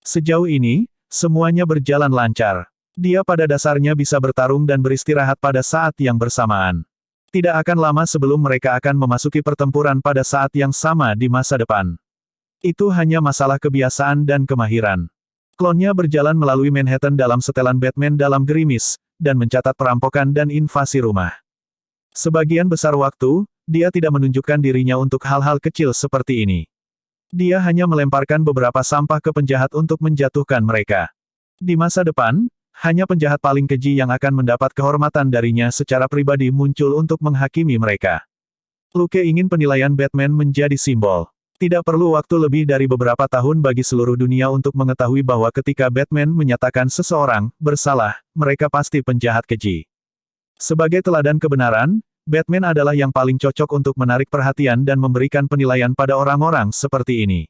Sejauh ini, semuanya berjalan lancar. Dia pada dasarnya bisa bertarung dan beristirahat pada saat yang bersamaan. Tidak akan lama sebelum mereka akan memasuki pertempuran pada saat yang sama di masa depan. Itu hanya masalah kebiasaan dan kemahiran. Klonnya berjalan melalui Manhattan dalam setelan Batman dalam gerimis, dan mencatat perampokan dan invasi rumah. Sebagian besar waktu, dia tidak menunjukkan dirinya untuk hal-hal kecil seperti ini. Dia hanya melemparkan beberapa sampah ke penjahat untuk menjatuhkan mereka. Di masa depan, hanya penjahat paling keji yang akan mendapat kehormatan darinya secara pribadi muncul untuk menghakimi mereka. Luke ingin penilaian Batman menjadi simbol. Tidak perlu waktu lebih dari beberapa tahun bagi seluruh dunia untuk mengetahui bahwa ketika Batman menyatakan seseorang bersalah, mereka pasti penjahat keji. Sebagai teladan kebenaran, Batman adalah yang paling cocok untuk menarik perhatian dan memberikan penilaian pada orang-orang seperti ini.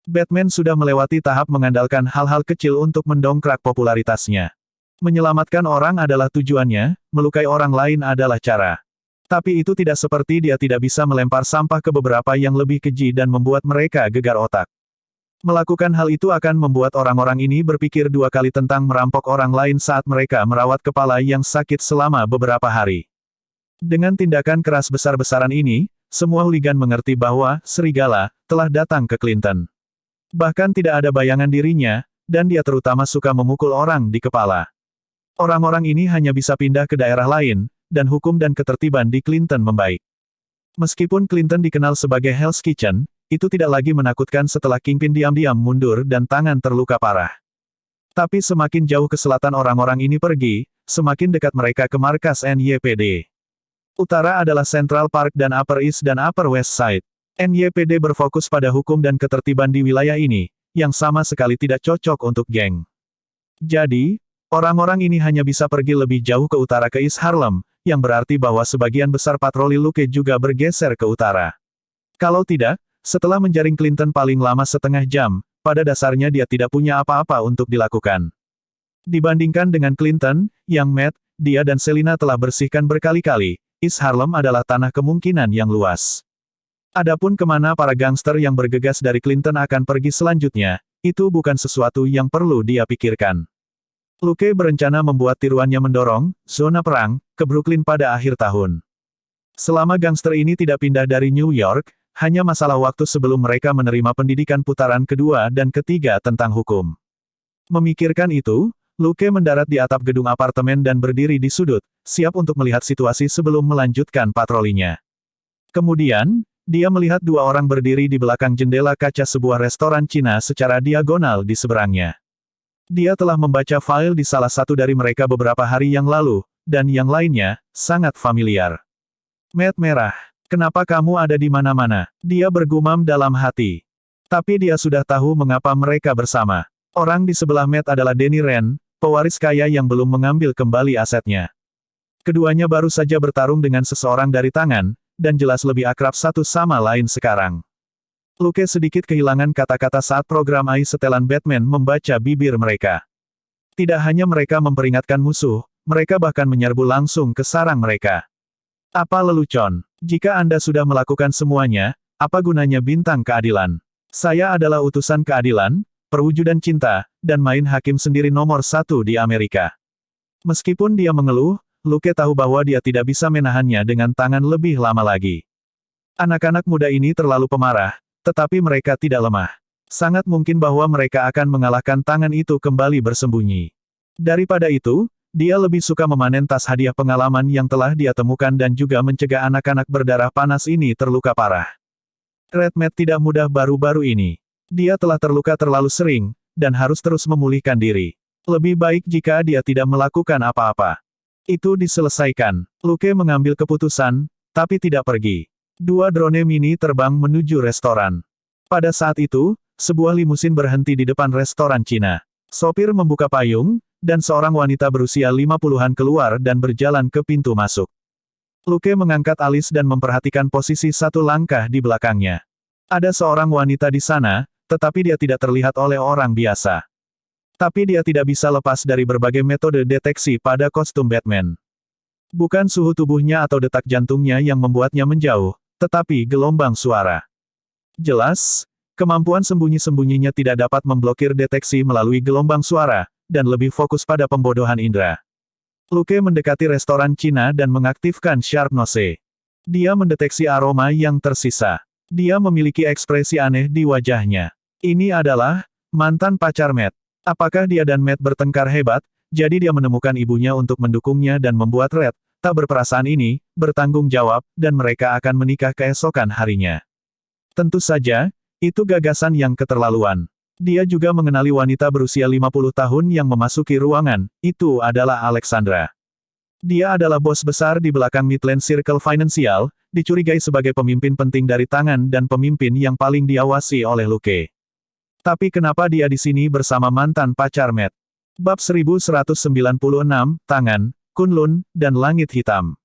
Batman sudah melewati tahap mengandalkan hal-hal kecil untuk mendongkrak popularitasnya. Menyelamatkan orang adalah tujuannya, melukai orang lain adalah cara. Tapi itu tidak seperti dia tidak bisa melempar sampah ke beberapa yang lebih keji dan membuat mereka gegar otak. Melakukan hal itu akan membuat orang-orang ini berpikir 2 kali tentang merampok orang lain saat mereka merawat kepala yang sakit selama beberapa hari. Dengan tindakan keras besar-besaran ini, semua hooligan mengerti bahwa serigala telah datang ke Clinton. Bahkan tidak ada bayangan dirinya, dan dia terutama suka memukul orang di kepala. Orang-orang ini hanya bisa pindah ke daerah lain, dan hukum dan ketertiban di Clinton membaik. Meskipun Clinton dikenal sebagai Hell's Kitchen, itu tidak lagi menakutkan setelah Kingpin diam-diam mundur dan tangan terluka parah. Tapi semakin jauh ke selatan orang-orang ini pergi, semakin dekat mereka ke markas NYPD. Utara adalah Central Park dan Upper East dan Upper West Side. NYPD berfokus pada hukum dan ketertiban di wilayah ini, yang sama sekali tidak cocok untuk geng. Jadi, orang-orang ini hanya bisa pergi lebih jauh ke utara ke East Harlem, yang berarti bahwa sebagian besar patroli Luke juga bergeser ke utara. Kalau tidak, setelah menjaring Clinton paling lama setengah jam, pada dasarnya dia tidak punya apa-apa untuk dilakukan. Dibandingkan dengan Clinton, yang Matt, dia dan Selina telah bersihkan berkali-kali, East Harlem adalah tanah kemungkinan yang luas. Adapun kemana para gangster yang bergegas dari Clinton akan pergi selanjutnya, itu bukan sesuatu yang perlu dia pikirkan. Luke berencana membuat tiruannya mendorong zona perang ke Brooklyn pada akhir tahun. Selama gangster ini tidak pindah dari New York, hanya masalah waktu sebelum mereka menerima pendidikan putaran kedua dan ketiga tentang hukum. Memikirkan itu, Luke mendarat di atap gedung apartemen dan berdiri di sudut, siap untuk melihat situasi sebelum melanjutkan patrolinya. Kemudian, dia melihat 2 orang berdiri di belakang jendela kaca sebuah restoran Cina secara diagonal di seberangnya. Dia telah membaca file di salah satu dari mereka beberapa hari yang lalu, dan yang lainnya, sangat familiar. Matt merah. Kenapa kamu ada di mana-mana? Dia bergumam dalam hati. Tapi dia sudah tahu mengapa mereka bersama. Orang di sebelah Matt adalah Danny Rand, pewaris kaya yang belum mengambil kembali asetnya. Keduanya baru saja bertarung dengan seseorang dari tangan, dan jelas lebih akrab satu sama lain sekarang. Luke sedikit kehilangan kata-kata saat program AI setelan Batman membaca bibir mereka. Tidak hanya mereka memperingatkan musuh, mereka bahkan menyerbu langsung ke sarang mereka. Apa lelucon? Jika Anda sudah melakukan semuanya, apa gunanya bintang keadilan? Saya adalah utusan keadilan, perwujudan cinta, dan main hakim sendiri nomor 1 di Amerika. Meskipun dia mengeluh, Luke tahu bahwa dia tidak bisa menahannya dengan tangan lebih lama lagi. Anak-anak muda ini terlalu pemarah, tetapi mereka tidak lemah. Sangat mungkin bahwa mereka akan mengalahkan tangan itu kembali bersembunyi. Daripada itu, dia lebih suka memanen tas hadiah pengalaman yang telah dia temukan dan juga mencegah anak-anak berdarah panas ini terluka parah. Red Matt tidak mudah baru-baru ini. Dia telah terluka terlalu sering, dan harus terus memulihkan diri. Lebih baik jika dia tidak melakukan apa-apa. Itu diselesaikan. Luke mengambil keputusan, tapi tidak pergi. 2 drone mini terbang menuju restoran. Pada saat itu, sebuah limusin berhenti di depan restoran Cina. Sopir membuka payung, dan seorang wanita berusia 50-an keluar dan berjalan ke pintu masuk. Luke mengangkat alis dan memperhatikan posisi satu langkah di belakangnya. Ada seorang wanita di sana, tetapi dia tidak terlihat oleh orang biasa. Tapi dia tidak bisa lepas dari berbagai metode deteksi pada kostum Batman. Bukan suhu tubuhnya atau detak jantungnya yang membuatnya menjauh, tetapi gelombang suara. Jelas, kemampuan sembunyi-sembunyinya tidak dapat memblokir deteksi melalui gelombang suara, dan lebih fokus pada pembodohan indera. Luke mendekati restoran Cina dan mengaktifkan Sharp Nose. Dia mendeteksi aroma yang tersisa. Dia memiliki ekspresi aneh di wajahnya. Ini adalah mantan pacar Matt. Apakah dia dan Matt bertengkar hebat, jadi dia menemukan ibunya untuk mendukungnya dan membuat Red, tak berperasaan ini, bertanggung jawab, dan mereka akan menikah keesokan harinya. Tentu saja, itu gagasan yang keterlaluan. Dia juga mengenali wanita berusia 50 tahun yang memasuki ruangan, itu adalah Alexandra. Dia adalah bos besar di belakang Midland Circle Financial, dicurigai sebagai pemimpin penting dari tangan dan pemimpin yang paling diawasi oleh Luke. Tapi kenapa dia di sini bersama mantan pacar Matt? Bab 1196, Tangan, Kunlun, dan Langit Hitam.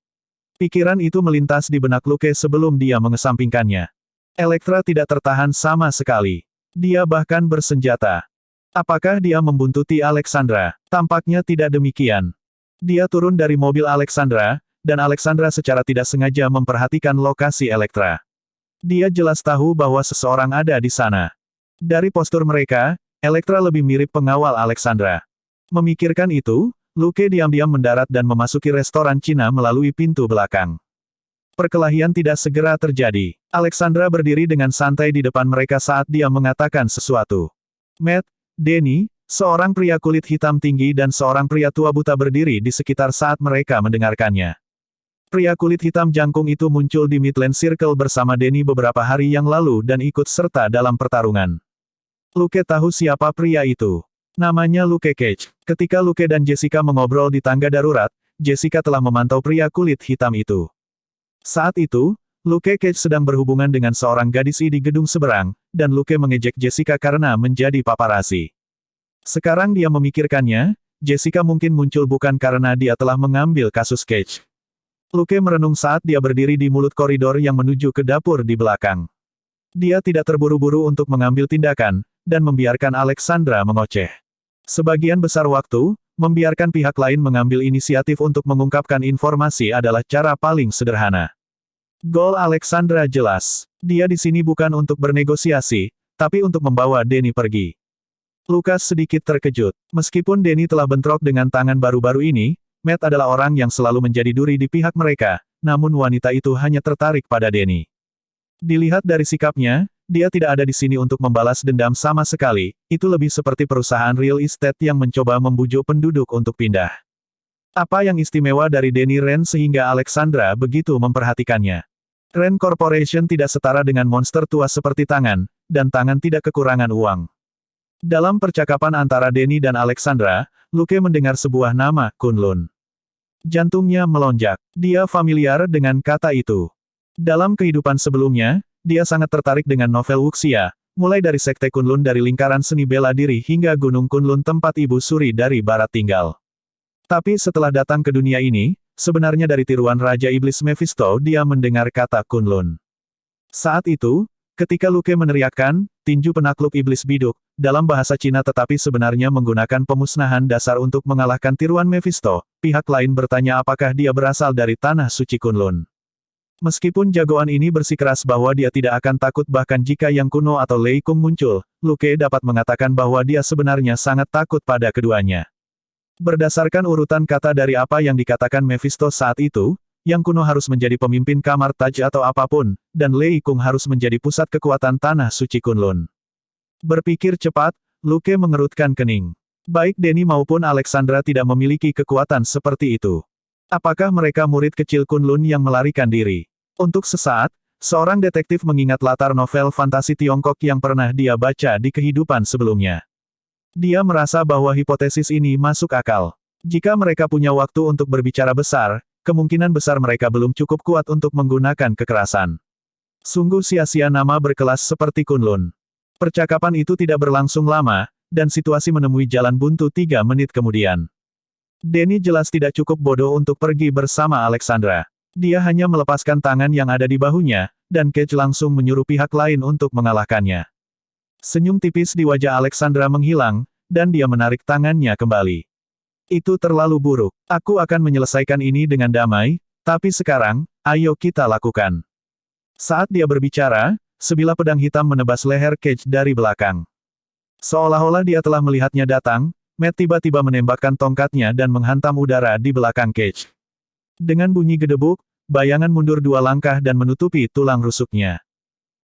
Pikiran itu melintas di benak Luke sebelum dia mengesampingkannya. Elektra tidak tertahan sama sekali. Dia bahkan bersenjata. Apakah dia membuntuti Alexandra? Tampaknya tidak demikian. Dia turun dari mobil Alexandra, dan Alexandra secara tidak sengaja memperhatikan lokasi Elektra. Dia jelas tahu bahwa seseorang ada di sana. Dari postur mereka, Elektra lebih mirip pengawal Alexandra. Memikirkan itu, Luke diam-diam mendarat dan memasuki restoran Cina melalui pintu belakang. Perkelahian tidak segera terjadi. Alexandra berdiri dengan santai di depan mereka saat dia mengatakan sesuatu. Matt, Danny, seorang pria kulit hitam tinggi dan seorang pria tua buta berdiri di sekitar saat mereka mendengarkannya. Pria kulit hitam jangkung itu muncul di Midland Circle bersama Danny beberapa hari yang lalu dan ikut serta dalam pertarungan. Luke tahu siapa pria itu. Namanya Luke Cage. Ketika Luke dan Jessica mengobrol di tangga darurat, Jessica telah memantau pria kulit hitam itu. Saat itu, Luke Cage sedang berhubungan dengan seorang gadis di gedung seberang, dan Luke mengejek Jessica karena menjadi paparazzi. Sekarang dia memikirkannya, Jessica mungkin muncul bukan karena dia telah mengambil kasus Cage. Luke merenung saat dia berdiri di mulut koridor yang menuju ke dapur di belakang. Dia tidak terburu-buru untuk mengambil tindakan, dan membiarkan Alexandra mengoceh. Sebagian besar waktu, membiarkan pihak lain mengambil inisiatif untuk mengungkapkan informasi adalah cara paling sederhana. Goal Alexandra jelas. Dia di sini bukan untuk bernegosiasi, tapi untuk membawa Danny pergi. Lucas sedikit terkejut. Meskipun Danny telah bentrok dengan tangan baru-baru ini, Matt adalah orang yang selalu menjadi duri di pihak mereka, namun wanita itu hanya tertarik pada Danny. Dilihat dari sikapnya, dia tidak ada di sini untuk membalas dendam sama sekali, itu lebih seperti perusahaan real estate yang mencoba membujuk penduduk untuk pindah. Apa yang istimewa dari Danny Rand sehingga Alexandra begitu memperhatikannya? Rand Corporation tidak setara dengan monster tua seperti Tangan, dan Tangan tidak kekurangan uang. Dalam percakapan antara Danny dan Alexandra, Luke mendengar sebuah nama, Kunlun. Jantungnya melonjak. Dia familiar dengan kata itu. Dalam kehidupan sebelumnya, dia sangat tertarik dengan novel wuxia, mulai dari Sekte Kunlun dari lingkaran seni bela diri hingga Gunung Kunlun tempat Ibu Suri dari Barat tinggal. Tapi setelah datang ke dunia ini, sebenarnya dari tiruan Raja Iblis Mephisto dia mendengar kata Kunlun. Saat itu, ketika Luke meneriakkan, tinju penakluk iblis biduk, dalam bahasa Cina tetapi sebenarnya menggunakan pemusnahan dasar untuk mengalahkan tiruan Mephisto, pihak lain bertanya apakah dia berasal dari tanah suci Kunlun. Meskipun jagoan ini bersikeras bahwa dia tidak akan takut bahkan jika Yang Kuno atau Lei Kung muncul, Luke dapat mengatakan bahwa dia sebenarnya sangat takut pada keduanya. Berdasarkan urutan kata dari apa yang dikatakan Mephisto saat itu, Yang Kuno harus menjadi pemimpin kamar Taj atau apapun, dan Lei Kung harus menjadi pusat kekuatan tanah suci Kunlun. Berpikir cepat, Luke mengerutkan kening. Baik Danny maupun Alexandra tidak memiliki kekuatan seperti itu. Apakah mereka murid kecil Kunlun yang melarikan diri? Untuk sesaat, seorang detektif mengingat latar novel fantasi Tiongkok yang pernah dia baca di kehidupan sebelumnya. Dia merasa bahwa hipotesis ini masuk akal. Jika mereka punya waktu untuk berbicara besar, kemungkinan besar mereka belum cukup kuat untuk menggunakan kekerasan. Sungguh sia-sia nama berkelas seperti Kunlun. Percakapan itu tidak berlangsung lama, dan situasi menemui jalan buntu 3 menit kemudian. Danny jelas tidak cukup bodoh untuk pergi bersama Alexandra. Dia hanya melepaskan tangan yang ada di bahunya, dan Cage langsung menyuruh pihak lain untuk mengalahkannya. Senyum tipis di wajah Alexandra menghilang, dan dia menarik tangannya kembali. Itu terlalu buruk. Aku akan menyelesaikan ini dengan damai, tapi sekarang, ayo kita lakukan. Saat dia berbicara, sebilah pedang hitam menebas leher Cage dari belakang. Seolah-olah dia telah melihatnya datang, Matt tiba-tiba menembakkan tongkatnya dan menghantam udara di belakang Cage. Dengan bunyi gedebuk, bayangan mundur 2 langkah dan menutupi tulang rusuknya.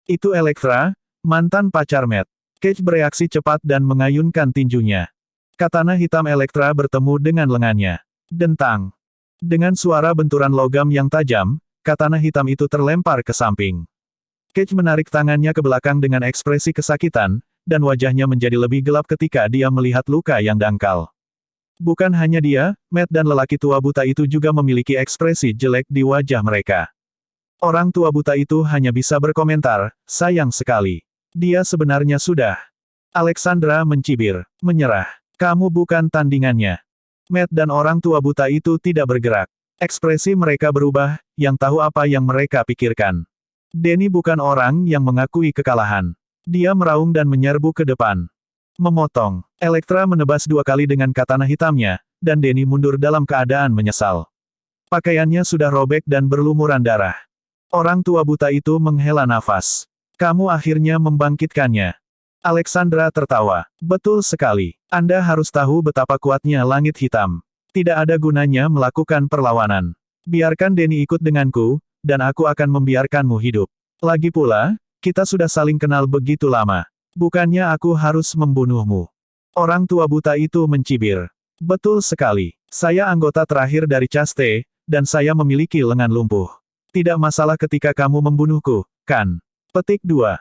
Itu Elektra, mantan pacar Matt. Cage bereaksi cepat dan mengayunkan tinjunya. Katana hitam Elektra bertemu dengan lengannya. Dentang. Dengan suara benturan logam yang tajam, katana hitam itu terlempar ke samping. Cage menarik tangannya ke belakang dengan ekspresi kesakitan, dan wajahnya menjadi lebih gelap ketika dia melihat luka yang dangkal. Bukan hanya dia, Matt dan lelaki tua buta itu juga memiliki ekspresi jelek di wajah mereka. Orang tua buta itu hanya bisa berkomentar, sayang sekali. Dia sebenarnya sudah. Alexandra mencibir, menyerah. Kamu bukan tandingannya. Matt dan orang tua buta itu tidak bergerak. Ekspresi mereka berubah, yang tahu apa yang mereka pikirkan. Danny bukan orang yang mengakui kekalahan. Dia meraung dan menyerbu ke depan. Memotong. Elektra menebas 2 kali dengan katana hitamnya, dan Danny mundur dalam keadaan menyesal. Pakaiannya sudah robek dan berlumuran darah. Orang tua buta itu menghela nafas. Kamu akhirnya membangkitkannya. Alexandra tertawa. Betul sekali. Anda harus tahu betapa kuatnya langit hitam. Tidak ada gunanya melakukan perlawanan. Biarkan Danny ikut denganku, dan aku akan membiarkanmu hidup. Lagi pula, kita sudah saling kenal begitu lama. Bukannya aku harus membunuhmu. Orang tua buta itu mencibir. Betul sekali. Saya anggota terakhir dari Caste, dan saya memiliki lengan lumpuh. Tidak masalah ketika kamu membunuhku, kan? Petik 2.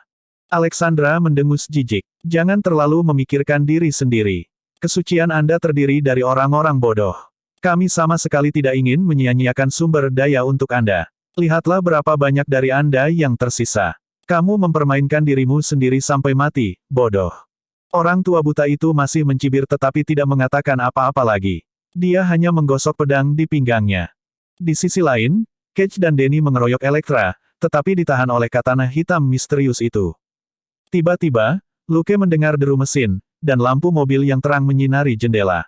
Alexandra mendengus jijik. Jangan terlalu memikirkan diri sendiri. Kesucian Anda terdiri dari orang-orang bodoh. Kami sama sekali tidak ingin menyia-nyiakan sumber daya untuk Anda. Lihatlah berapa banyak dari Anda yang tersisa. Kamu mempermainkan dirimu sendiri sampai mati, bodoh. Orang tua buta itu masih mencibir tetapi tidak mengatakan apa-apa lagi. Dia hanya menggosok pedang di pinggangnya. Di sisi lain, Cage dan Danny mengeroyok Elektra, tetapi ditahan oleh katana hitam misterius itu. Tiba-tiba, Luke mendengar deru mesin, dan lampu mobil yang terang menyinari jendela.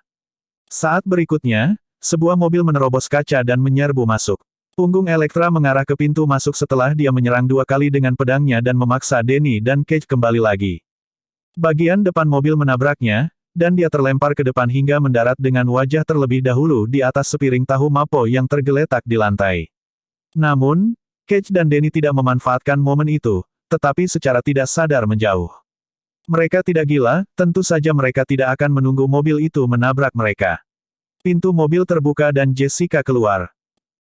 Saat berikutnya, sebuah mobil menerobos kaca dan menyerbu masuk. Punggung Elektra mengarah ke pintu masuk setelah dia menyerang 2 kali dengan pedangnya dan memaksa Danny dan Cage kembali lagi. Bagian depan mobil menabraknya, dan dia terlempar ke depan hingga mendarat dengan wajah terlebih dahulu di atas sepiring tahu mapo yang tergeletak di lantai. Namun, Cage dan Danny tidak memanfaatkan momen itu, tetapi secara tidak sadar menjauh. Mereka tidak gila, tentu saja mereka tidak akan menunggu mobil itu menabrak mereka. Pintu mobil terbuka dan Jessica keluar.